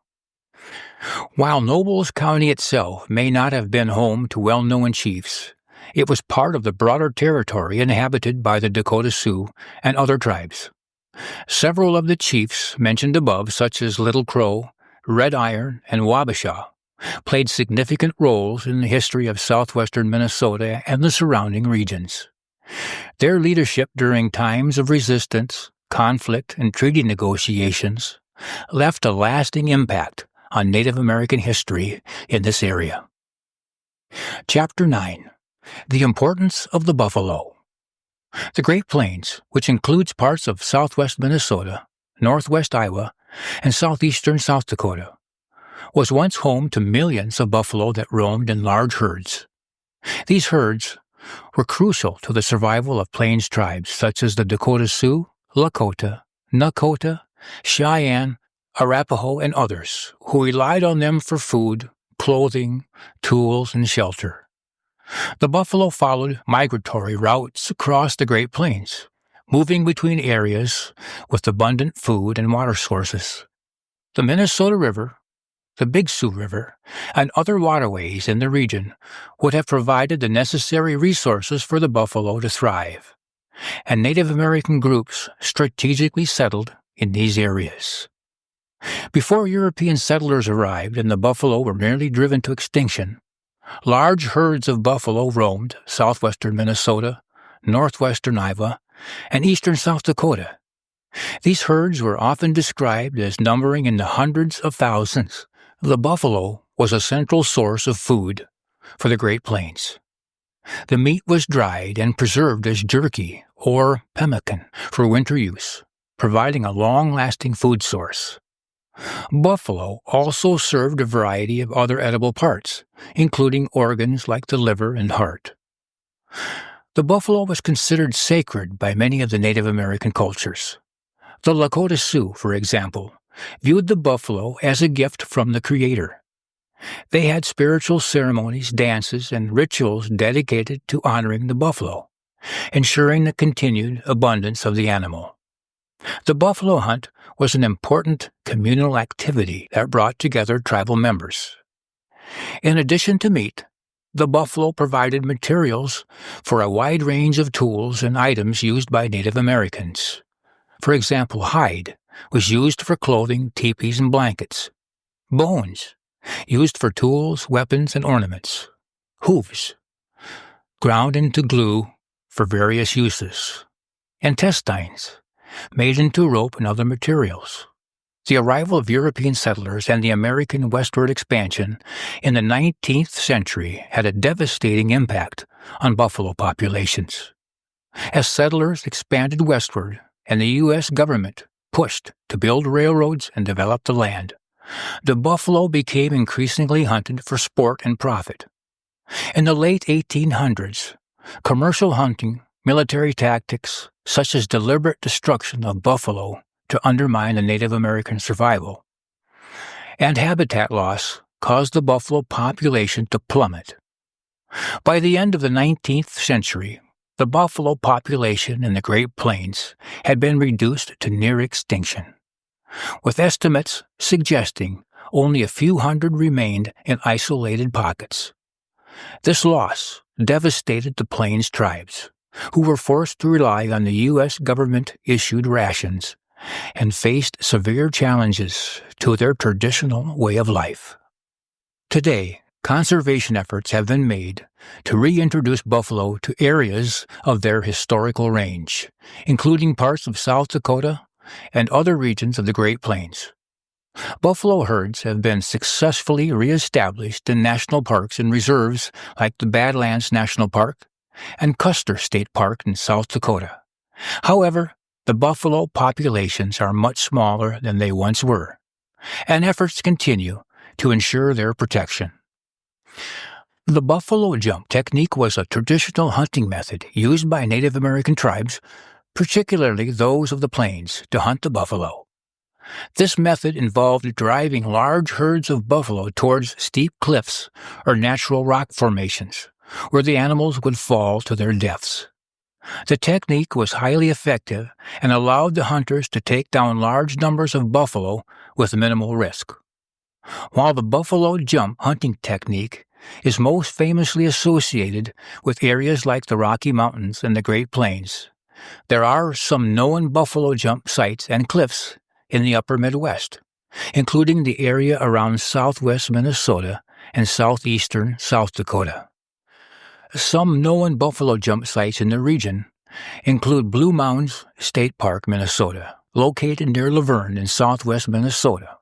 While Nobles County itself may not have been home to well-known chiefs, it was part of the broader territory inhabited by the Dakota Sioux and other tribes. Several of the chiefs mentioned above, such as Little Crow, Red Iron, and Wabasha, played significant roles in the history of southwestern Minnesota and the surrounding regions. Their leadership during times of resistance, conflict, and treaty negotiations left a lasting impact on Native American history in this area. Chapter 9. The Importance of the Buffalo. The Great Plains, which includes parts of southwest Minnesota, northwest Iowa, and southeastern South Dakota, was once home to millions of buffalo that roamed in large herds. These herds were crucial to the survival of plains tribes such as the Dakota Sioux, Lakota, Nakota, Cheyenne, Arapaho, and others, who relied on them for food, clothing, tools, and shelter. The buffalo followed migratory routes across the Great Plains, moving between areas with abundant food and water sources. The Minnesota River, the Big Sioux River, and other waterways in the region would have provided the necessary resources for the buffalo to thrive, and Native American groups strategically settled in these areas. Before European settlers arrived and the buffalo were nearly driven to extinction, large herds of buffalo roamed southwestern Minnesota, northwestern Iowa, and eastern South Dakota. These herds were often described as numbering in the hundreds of thousands. The buffalo was a central source of food for the Great Plains. The meat was dried and preserved as jerky or pemmican for winter use, providing a long-lasting food source. Buffalo also served a variety of other edible parts, including organs like the liver and heart. The buffalo was considered sacred by many of the Native American cultures. The Lakota Sioux, for example, viewed the buffalo as a gift from the Creator. They had spiritual ceremonies, dances, and rituals dedicated to honoring the buffalo, ensuring the continued abundance of the animal. The buffalo hunt was an important communal activity that brought together tribal members. In addition to meat, the buffalo provided materials for a wide range of tools and items used by Native Americans. For example, hide was used for clothing, teepees, and blankets. Bones, used for tools, weapons, and ornaments. Hooves, ground into glue for various uses. intestines, made into rope and other materials. The arrival of European settlers and the American westward expansion in the 19th century had a devastating impact on buffalo populations. As settlers expanded westward and the U.S. government pushed to build railroads and develop the land, the buffalo became increasingly hunted for sport and profit. In the late 1800s, commercial hunting, military tactics, such as deliberate destruction of buffalo to undermine the Native American survival, and habitat loss caused the buffalo population to plummet. By the end of the 19th century, the buffalo population in the Great Plains had been reduced to near extinction, with estimates suggesting only a few hundred remained in isolated pockets. This loss devastated the Plains tribes, who were forced to rely on the U.S. government-issued rations and faced severe challenges to their traditional way of life. Today, conservation efforts have been made to reintroduce buffalo to areas of their historical range, including parts of South Dakota and other regions of the Great Plains. Buffalo herds have been successfully reestablished in national parks and reserves like the Badlands National Park and Custer State Park in South Dakota. However, the buffalo populations are much smaller than they once were, and efforts continue to ensure their protection. The buffalo jump technique was a traditional hunting method used by Native American tribes, particularly those of the plains, to hunt the buffalo. This method involved driving large herds of buffalo towards steep cliffs or natural rock formations, where the animals would fall to their deaths. The technique was highly effective and allowed the hunters to take down large numbers of buffalo with minimal risk. While the buffalo jump hunting technique is most famously associated with areas like the Rocky Mountains and the Great Plains, there are some known buffalo jump sites and cliffs in the upper Midwest, including the area around southwest Minnesota and southeastern South Dakota. Some known buffalo jump sites in the region include Blue Mounds State Park, Minnesota, located near Laverne in southwest Minnesota.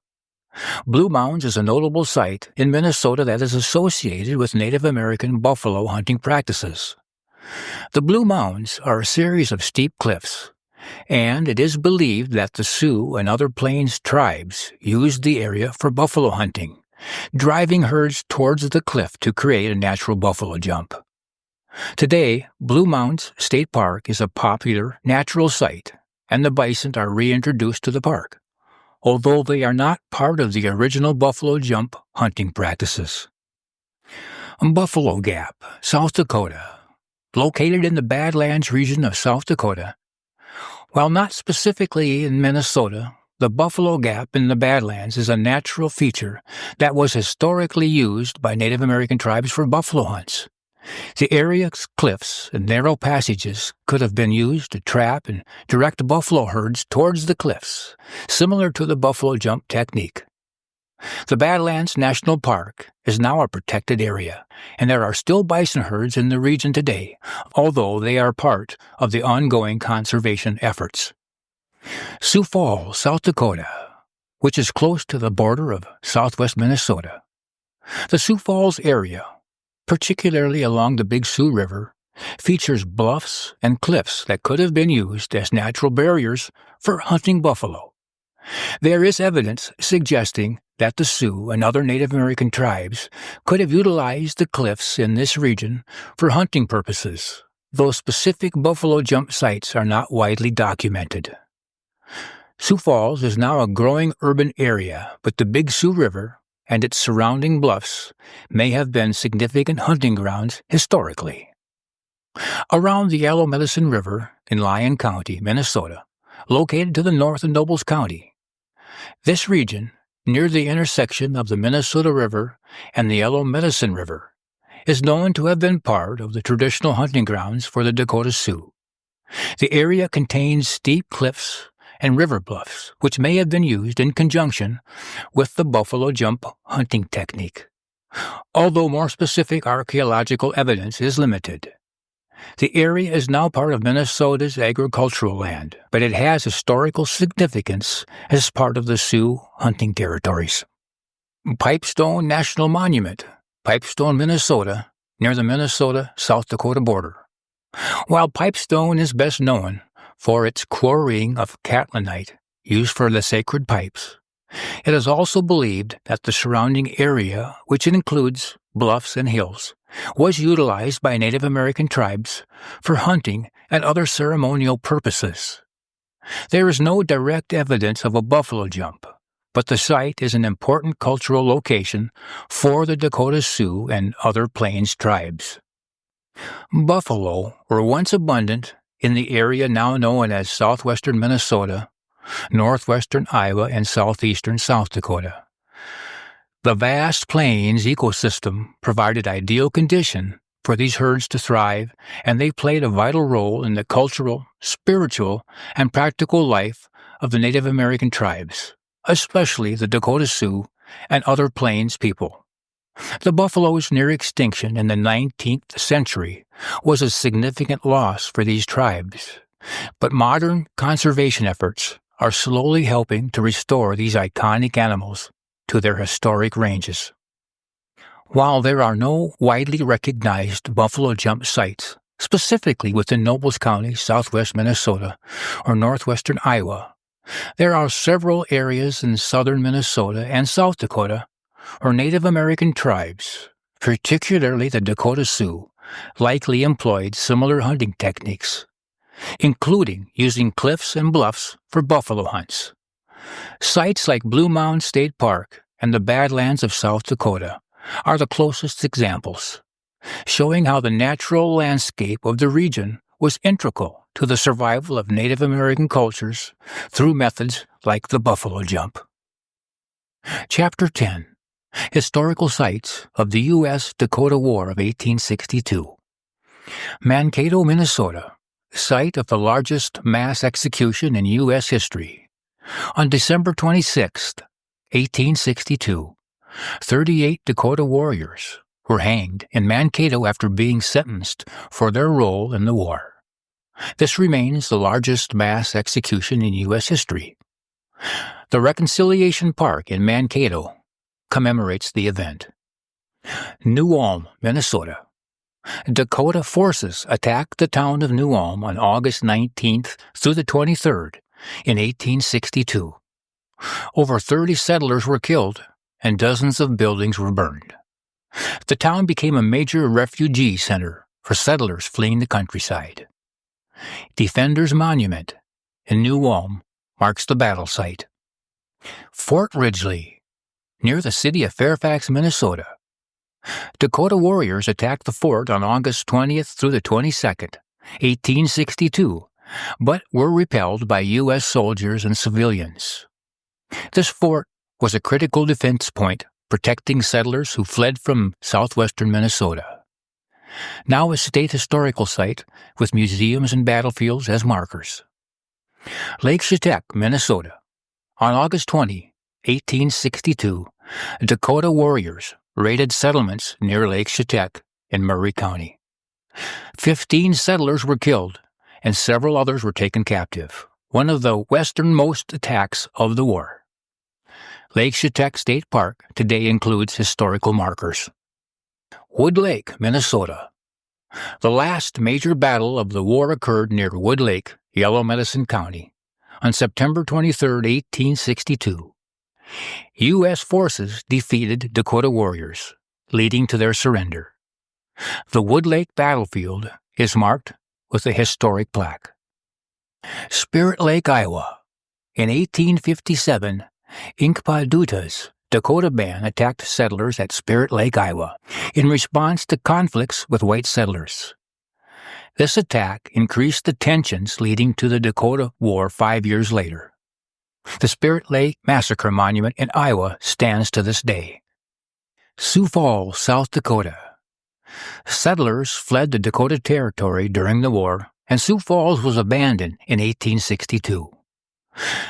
Blue Mounds is a notable site in Minnesota that is associated with Native American buffalo hunting practices. The Blue Mounds are a series of steep cliffs, and it is believed that the Sioux and other Plains tribes used the area for buffalo hunting, driving herds towards the cliff to create a natural buffalo jump. Today, Blue Mounds State Park is a popular natural site, and the bison are reintroduced to the park, although they are not part of the original buffalo jump hunting practices. Buffalo Gap, South Dakota, located in the Badlands region of South Dakota. While not specifically in Minnesota, the Buffalo Gap in the Badlands is a natural feature that was historically used by Native American tribes for buffalo hunts. The area's cliffs and narrow passages could have been used to trap and direct buffalo herds towards the cliffs, similar to the buffalo jump technique. The Badlands National Park is now a protected area, and there are still bison herds in the region today, although they are part of the ongoing conservation efforts. Sioux Falls, South Dakota, which is close to the border of southwest Minnesota. The Sioux Falls area, particularly along the Big Sioux River, features bluffs and cliffs that could have been used as natural barriers for hunting buffalo. There is evidence suggesting that the Sioux and other Native American tribes could have utilized the cliffs in this region for hunting purposes, though specific buffalo jump sites are not widely documented. Sioux Falls is now a growing urban area, but the Big Sioux River and its surrounding bluffs may have been significant hunting grounds historically. Around the Yellow Medicine River in Lyon County, Minnesota, located to the north of Nobles County. This region, near the intersection of the Minnesota River and the Yellow Medicine River, is known to have been part of the traditional hunting grounds for the Dakota Sioux. The area contains steep cliffs and river bluffs, which may have been used in conjunction with the buffalo jump hunting technique, although more specific archaeological evidence is limited. The area is now part of Minnesota's agricultural land, but it has historical significance as part of the Sioux hunting territories. Pipestone National Monument, Pipestone, Minnesota, near the Minnesota-South Dakota border. While Pipestone is best known for its quarrying of catlinite used for the sacred pipes, it is also believed that the surrounding area, which includes bluffs and hills, was utilized by Native American tribes for hunting and other ceremonial purposes. There is no direct evidence of a buffalo jump, but the site is an important cultural location for the Dakota Sioux and other Plains tribes. Buffalo were once abundant in the area now known as southwestern Minnesota, northwestern Iowa, and southeastern South Dakota. The vast plains ecosystem provided ideal condition for these herds to thrive, and they played a vital role in the cultural, spiritual, and practical life of the Native American tribes, especially the Dakota Sioux and other Plains people. The buffalo's near extinction in the 19th century was a significant loss for these tribes, but modern conservation efforts are slowly helping to restore these iconic animals to their historic ranges. While there are no widely recognized buffalo jump sites, specifically within Nobles County, southwest Minnesota, or northwestern Iowa, there are several areas in southern Minnesota and South Dakota where Native American tribes, particularly the Dakota Sioux, likely employed similar hunting techniques, including using cliffs and bluffs for buffalo hunts. Sites like Blue Mound State Park and the Badlands of South Dakota are the closest examples, showing how the natural landscape of the region was integral to the survival of Native American cultures through methods like the buffalo jump. Chapter 10. Historical Sites of the U.S. Dakota War of 1862. Mankato, Minnesota, site of the largest mass execution in U.S. history. On December 26, 1862, 38 Dakota warriors were hanged in Mankato after being sentenced for their role in the war. This remains the largest mass execution in U.S. history. The Reconciliation Park in Mankato commemorates the event. New Ulm, Minnesota. Dakota forces attacked the town of New Ulm on August 19th through the 23rd in 1862. Over 30 settlers were killed and dozens of buildings were burned. The town became a major refugee center for settlers fleeing the countryside. Defenders Monument in New Ulm marks the battle site. Fort Ridgely, near the city of Fairfax, Minnesota. Dakota warriors attacked the fort on August 20th through the 22nd, 1862, but were repelled by U.S. soldiers and civilians. This fort was a critical defense point protecting settlers who fled from southwestern Minnesota. Now a state historical site with museums and battlefields as markers. Lake Chetek, Minnesota. On August 20, 1862, Dakota warriors raided settlements near Lake Chetek in Murray County. 15 settlers were killed, and several others were taken captive, one of the westernmost attacks of the war. Lake Chetek State Park today includes historical markers. Wood Lake, Minnesota. The last major battle of the war occurred near Wood Lake, Yellow Medicine County, on September 23, 1862. U.S. forces defeated Dakota warriors, leading to their surrender. The Wood Lake battlefield is marked with a historic plaque. Spirit Lake, Iowa. In 1857, Inkpaduta's Dakota band attacked settlers at Spirit Lake, Iowa, in response to conflicts with white settlers. This attack increased the tensions leading to the Dakota War 5 years later. The Spirit Lake Massacre Monument in Iowa stands to this day. Sioux Falls, South Dakota. Settlers fled the Dakota Territory during the war, and Sioux Falls was abandoned in 1862.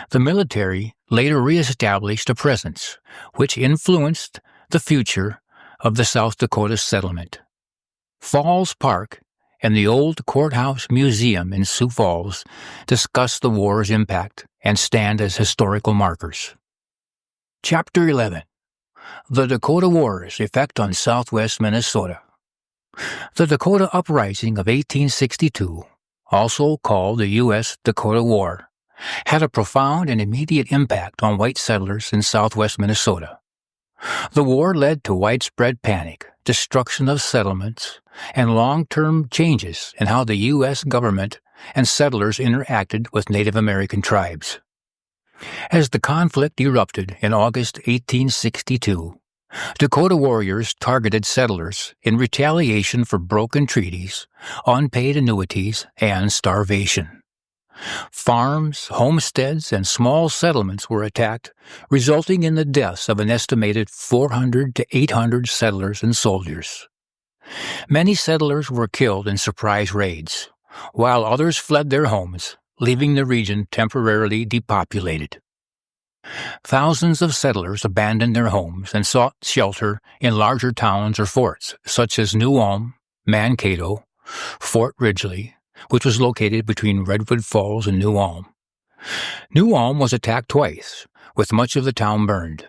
The military later reestablished a presence, which influenced the future of the South Dakota settlement. Falls Park and the old Courthouse Museum in Sioux Falls discuss the war's impact and stand as historical markers. Chapter 11. The Dakota War's Effect on Southwest Minnesota. The Dakota Uprising of 1862, also called the U.S. Dakota War, had a profound and immediate impact on white settlers in southwest Minnesota. The war led to widespread panic, destruction of settlements, and long-term changes in how the U.S. government and settlers interacted with Native American tribes. As the conflict erupted in August 1862, Dakota warriors targeted settlers in retaliation for broken treaties, unpaid annuities, and starvation. Farms, homesteads, and small settlements were attacked, resulting in the deaths of an estimated 400 to 800 settlers and soldiers. Many settlers were killed in surprise raids, while others fled their homes, leaving the region temporarily depopulated. Thousands of settlers abandoned their homes and sought shelter in larger towns or forts, such as New Ulm, Mankato, Fort Ridgely, which was located between Redwood Falls and New Ulm. New Ulm was attacked twice, with much of the town burned.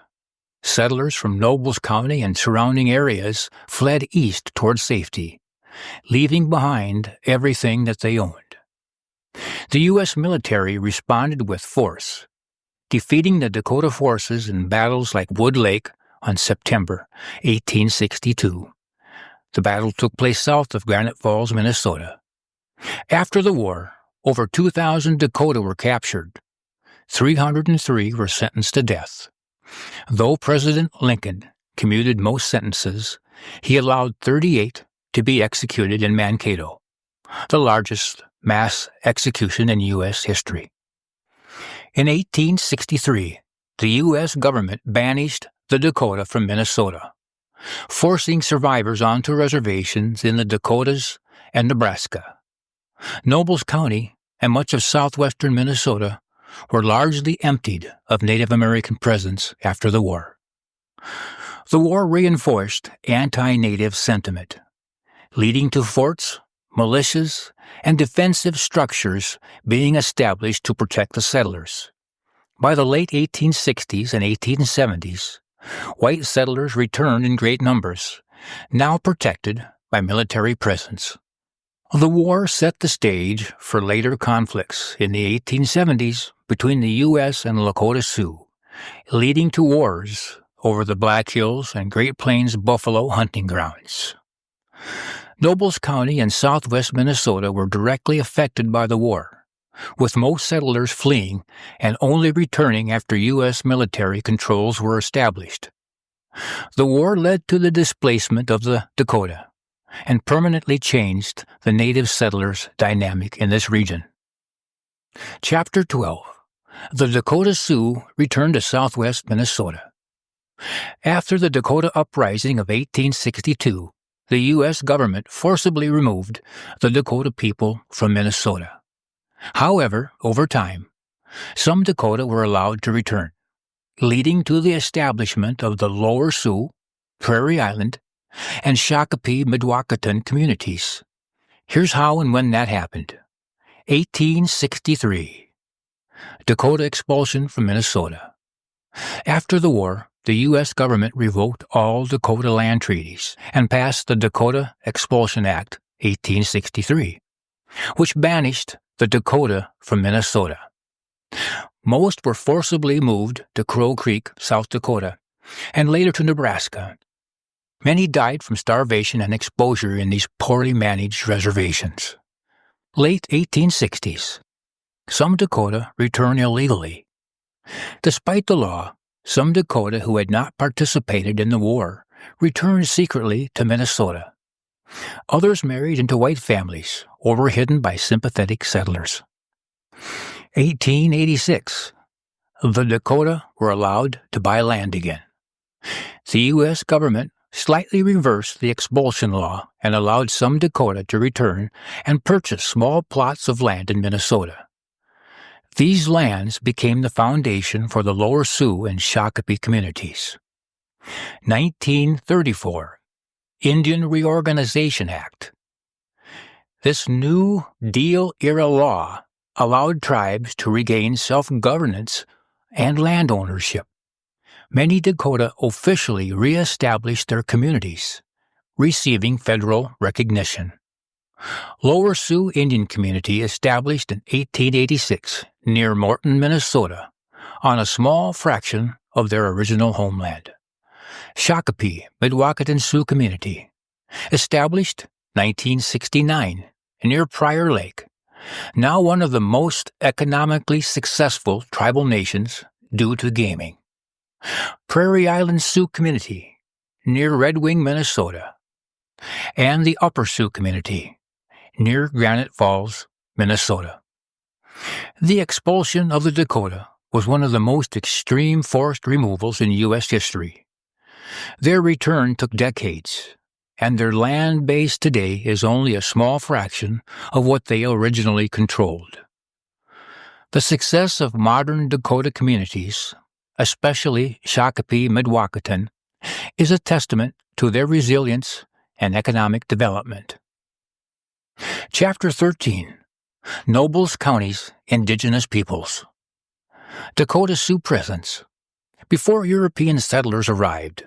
Settlers from Nobles County and surrounding areas fled east toward safety, leaving behind everything that they owned. The U.S. military responded with force, defeating the Dakota forces in battles like Wood Lake on September 1862. The battle took place south of Granite Falls, Minnesota. After the war, over 2,000 Dakota were captured. 303 were sentenced to death. Though President Lincoln commuted most sentences, he allowed 38 to be executed in Mankato, the largest mass execution in U.S. history. In 1863, the U.S. government banished the Dakota from Minnesota, forcing survivors onto reservations in the Dakotas and Nebraska. Nobles County and much of southwestern Minnesota were largely emptied of Native American presence after the war. The war reinforced anti-Native sentiment, leading to forts, militias, and defensive structures being established to protect the settlers. By the late 1860s and 1870s, white settlers returned in great numbers, now protected by military presence. The war set the stage for later conflicts in the 1870s between the U.S. and Lakota Sioux, leading to wars over the Black Hills and Great Plains buffalo hunting grounds. Nobles County and southwest Minnesota were directly affected by the war, with most settlers fleeing and only returning after U.S. military controls were established. The war led to the displacement of the Dakota and permanently changed the native settlers' dynamic in this region. Chapter 12. The Dakota Sioux returned to southwest Minnesota. After the Dakota Uprising of 1862, the U.S. government forcibly removed the Dakota people from Minnesota. However, over time, some Dakota were allowed to return, leading to the establishment of the Lower Sioux, Prairie Island, and Shakopee-Mdewakanton communities. Here's how and when that happened. 1863. Dakota expulsion from Minnesota. After the war, the U.S. government revoked all Dakota land treaties and passed the Dakota Expulsion Act, 1863, which banished the Dakota from Minnesota. Most were forcibly moved to Crow Creek, South Dakota, and later to Nebraska. Many died from starvation and exposure in these poorly managed reservations. Late 1860s. Some Dakota returned illegally. Despite the law, some Dakota who had not participated in the war returned secretly to Minnesota. Others married into white families or were hidden by sympathetic settlers. 1886. The Dakota were allowed to buy land again. The U.S. government slightly reversed the expulsion law and allowed some Dakota to return and purchase small plots of land in Minnesota. These lands became the foundation for the Lower Sioux and Shakopee communities. 1934. Indian Reorganization Act. This New Deal-era law allowed tribes to regain self-governance and land ownership. Many Dakota officially re-established their communities, receiving federal recognition. Lower Sioux Indian Community established in 1886 near Morton, Minnesota, on a small fraction of their original homeland. Shakopee Mdewakanton Sioux Community, established 1969 near Prairie Lake, now one of the most economically successful tribal nations due to gaming. Prairie Island Sioux Community, near Red Wing, Minnesota, and the Upper Sioux Community, near Granite Falls, Minnesota. The expulsion of the Dakota was one of the most extreme forced removals in U.S. history. Their return took decades, and their land base today is only a small fraction of what they originally controlled. The success of modern Dakota communities, especially Shakopee Mdewakanton, is a testament to their resilience and economic development. Chapter 13. Nobles County's Indigenous Peoples. Dakota Sioux Presence. Before European settlers arrived,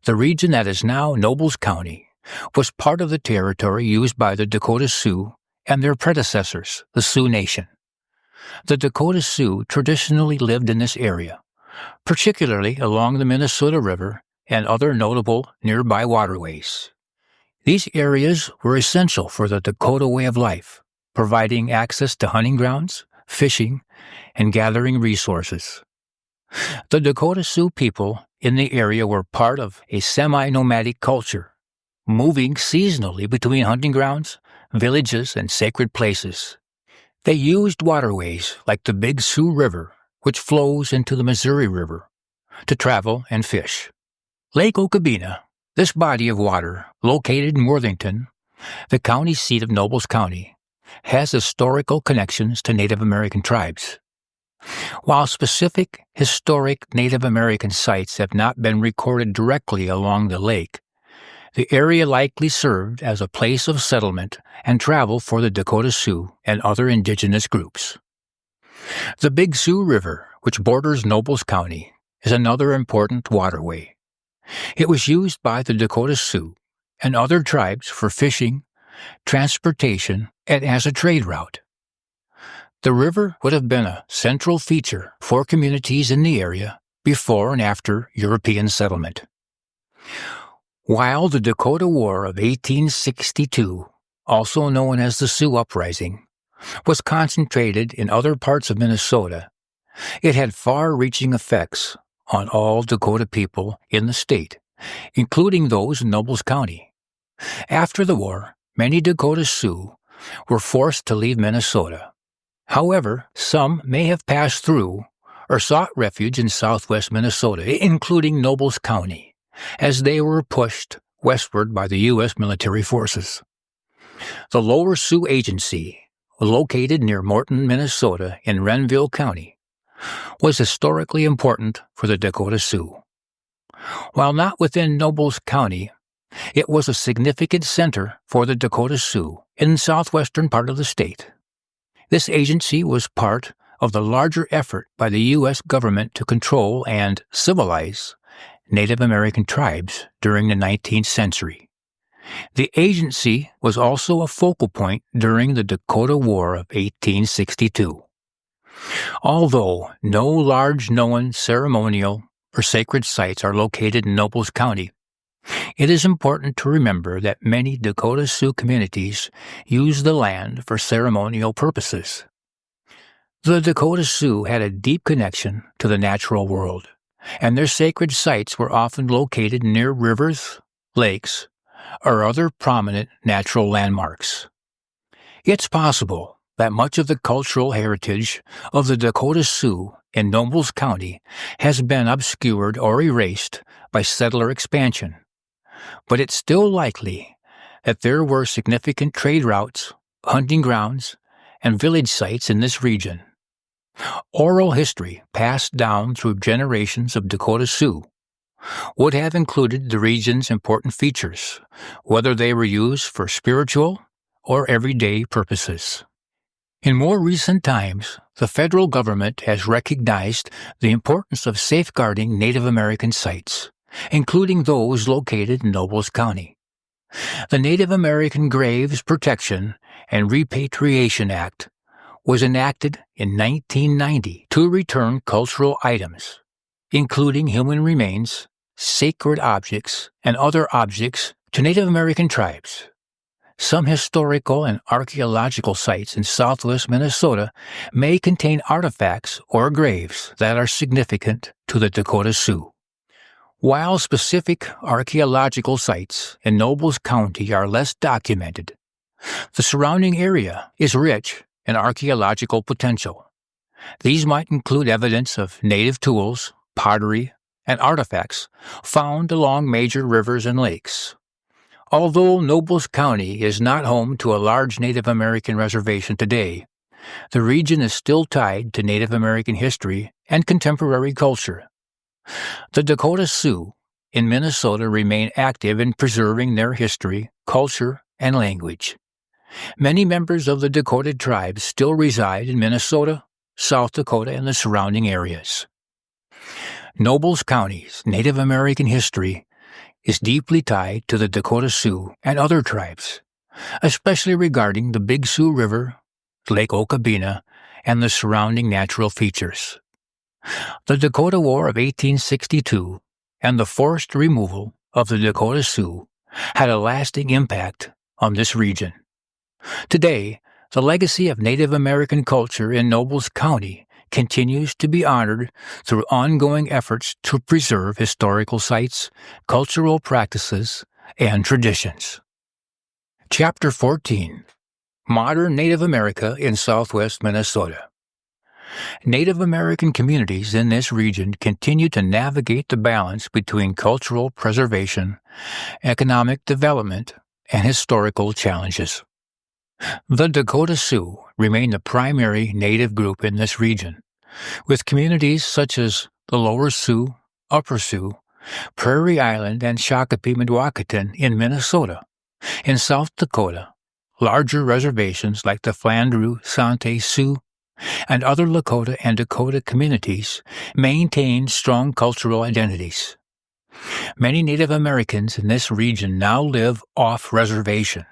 the region that is now Nobles County was part of the territory used by the Dakota Sioux and their predecessors, the Sioux Nation. The Dakota Sioux traditionally lived in this area, particularly along the Minnesota River and other notable nearby waterways. These areas were essential for the Dakota way of life, providing access to hunting grounds, fishing, and gathering resources. The Dakota Sioux people in the area were part of a semi-nomadic culture, moving seasonally between hunting grounds, villages, and sacred places. They used waterways like the Big Sioux River, which flows into the Missouri River, to travel and fish. Lake Okabena, this body of water, located in Worthington, the county seat of Nobles County, has historical connections to Native American tribes. While specific historic Native American sites have not been recorded directly along the lake, the area likely served as a place of settlement and travel for the Dakota Sioux and other indigenous groups. The Big Sioux River, which borders Nobles County, is another important waterway. It was used by the Dakota Sioux and other tribes for fishing, transportation, and as a trade route. The river would have been a central feature for communities in the area before and after European settlement. While the Dakota War of 1862, also known as the Sioux Uprising, was concentrated in other parts of Minnesota, it had far-reaching effects on all Dakota people in the state, including those in Nobles County. After the war, many Dakota Sioux were forced to leave Minnesota. However, some may have passed through or sought refuge in southwest Minnesota, including Nobles County, as they were pushed westward by the U.S. military forces. The Lower Sioux Agency, located near Morton, Minnesota, in Renville County, was historically important for the Dakota Sioux. While not within Nobles County, it was a significant center for the Dakota Sioux in the southwestern part of the state. This agency was part of the larger effort by the U.S. government to control and civilize Native American tribes during the 19th century. The agency was also a focal point during the Dakota War of 1862. Although no large known ceremonial or sacred sites are located in Nobles County, it is important to remember that many Dakota Sioux communities use the land for ceremonial purposes. The Dakota Sioux had a deep connection to the natural world, and their sacred sites were often located near rivers, lakes, or other prominent natural landmarks. It's possible that much of the cultural heritage of the Dakota Sioux in Nobles County has been obscured or erased by settler expansion, but it's still likely that there were significant trade routes, hunting grounds, and village sites in this region. Oral history passed down through generations of Dakota Sioux would have included the region's important features, whether they were used for spiritual or everyday purposes. In more recent times, the federal government has recognized the importance of safeguarding Native American sites, including those located in Nobles County. The Native American Graves Protection and Repatriation Act was enacted in 1990 to return cultural items, including human remains, sacred objects, and other objects to Native American tribes. Some historical and archaeological sites in southwest Minnesota may contain artifacts or graves that are significant to the Dakota Sioux. While specific archaeological sites in Nobles County are less documented, the surrounding area is rich in archaeological potential. These might include evidence of native tools, pottery, and artifacts found along major rivers and lakes. Although Nobles County is not home to a large Native American reservation today, the region is still tied to Native American history and contemporary culture. The Dakota Sioux in Minnesota remain active in preserving their history, culture, and language. Many members of the Dakota tribes still reside in Minnesota, South Dakota, and the surrounding areas. Nobles County's Native American history is deeply tied to the Dakota Sioux and other tribes, especially regarding the Big Sioux River, Lake Okabena, and the surrounding natural features. The Dakota War of 1862 and the forced removal of the Dakota Sioux had a lasting impact on this region. Today, the legacy of Native American culture in Nobles County continues to be honored through ongoing efforts to preserve historical sites, cultural practices, and traditions. Chapter 14. Modern Native America in southwest Minnesota. Native American communities in this region continue to navigate the balance between cultural preservation, economic development, and historical challenges. The Dakota Sioux remain the primary Native group in this region, with communities such as the Lower Sioux, Upper Sioux, Prairie Island, and Shakopee-Mdewakanton in Minnesota. In South Dakota, larger reservations like the Flandreau Sante Sioux and other Lakota and Dakota communities maintain strong cultural identities. Many Native Americans in this region now live off-reservation,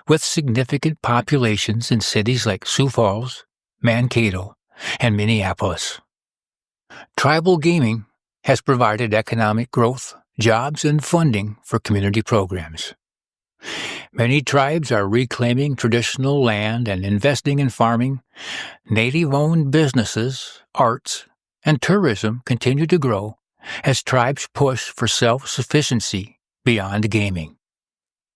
with significant populations in cities like Sioux Falls, Mankato, and Minneapolis. Tribal gaming has provided economic growth, jobs, and funding for community programs. Many tribes are reclaiming traditional land and investing in farming. Native-owned businesses, arts, and tourism continue to grow as tribes push for self-sufficiency beyond gaming.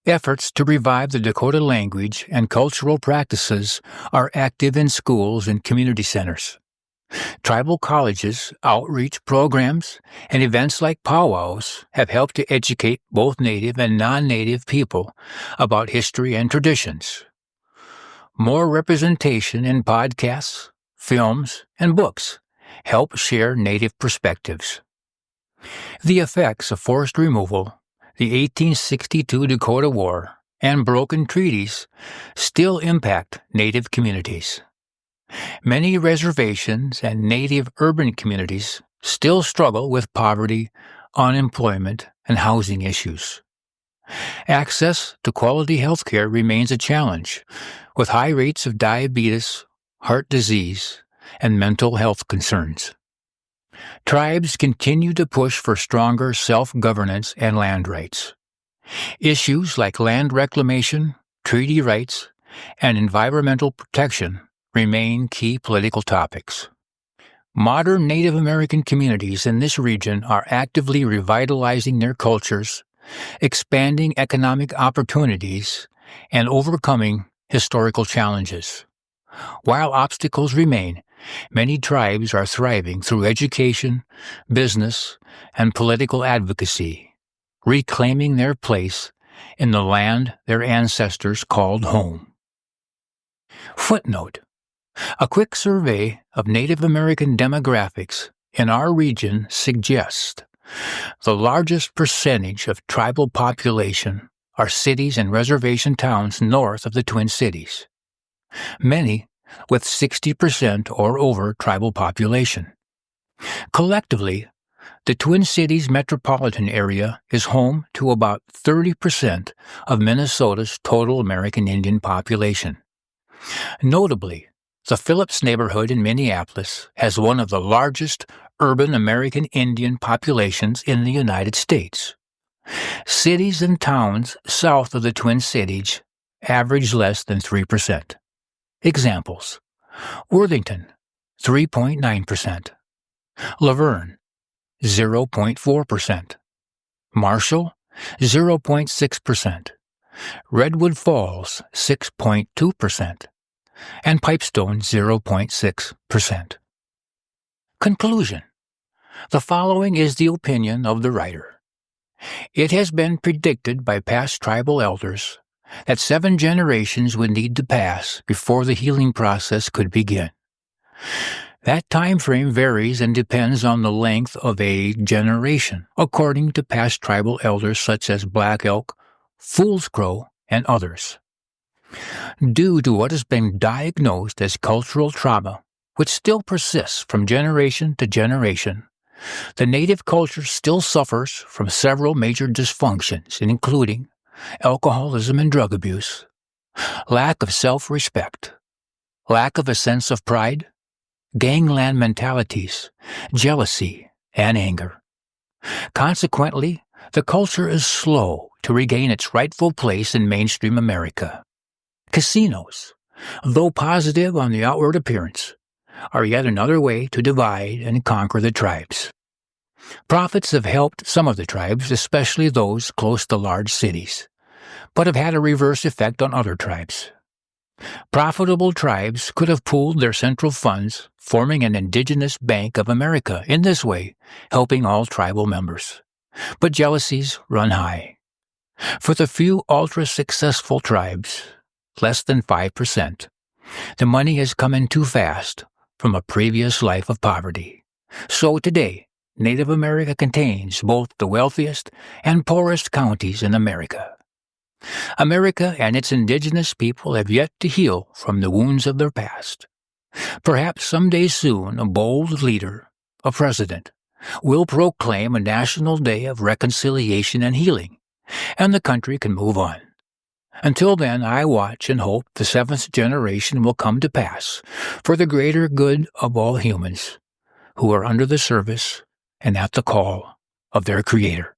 Efforts to revive the Dakota language and cultural practices are active in schools and community centers. Tribal colleges, outreach programs, and events like powwows have helped to educate both Native and non-Native people about history and traditions. More representation in podcasts, films, and books help share Native perspectives. The effects of forced removal, the 1862 Dakota War, and broken treaties still impact Native communities. Many reservations and Native urban communities still struggle with poverty, unemployment, and housing issues. Access to quality health care remains a challenge, with high rates of diabetes, heart disease, and mental health concerns. Tribes continue to push for stronger self-governance and land rights. Issues like land reclamation, treaty rights, and environmental protection remain key political topics. Modern Native American communities in this region are actively revitalizing their cultures, expanding economic opportunities, and overcoming historical challenges. While obstacles remain, many tribes are thriving through education, business, and political advocacy, reclaiming their place in the land their ancestors called home. Footnote: a quick survey of Native American demographics in our region suggests the largest percentage of tribal population are cities and reservation towns north of the Twin Cities, many with 60% or over tribal population. Collectively, the Twin Cities metropolitan area is home to about 30% of Minnesota's total American Indian population. Notably, the Phillips neighborhood in Minneapolis has one of the largest urban American Indian populations in the United States. Cities and towns south of the Twin Cities average less than 3%. Examples: Worthington, 3.9%. Laverne, 0.4%. Marshall, 0.6%. Redwood Falls, 6.2%. And Pipestone, 0.6%. Conclusion. The following is the opinion of the writer. It has been predicted by past tribal elders that 7 generations would need to pass before the healing process could begin. That time frame varies and depends on the length of a generation, according to past tribal elders such as Black Elk, Fool's Crow, and others. Due to what has been diagnosed as cultural trauma, which still persists from generation to generation, the Native culture still suffers from several major dysfunctions, including alcoholism and drug abuse, lack of self-respect, lack of a sense of pride, gangland mentalities, jealousy, and anger. Consequently, the culture is slow to regain its rightful place in mainstream America. Casinos, though positive on the outward appearance, are yet another way to divide and conquer the tribes. Profits have helped some of the tribes, especially those close to large cities, but have had a reverse effect on other tribes. Profitable tribes could have pooled their central funds, forming an indigenous Bank of America, in this way helping all tribal members. But jealousies run high. For the few ultra-successful tribes, less than 5%, the money has come in too fast from a previous life of poverty. So today, Native America contains both the wealthiest and poorest counties in America. America and its indigenous people have yet to heal from the wounds of their past. Perhaps someday soon a bold leader, a president, will proclaim a national day of reconciliation and healing, and the country can move on. Until then, I watch and hope the 7th generation will come to pass for the greater good of all humans who are under the service and at the call of their Creator.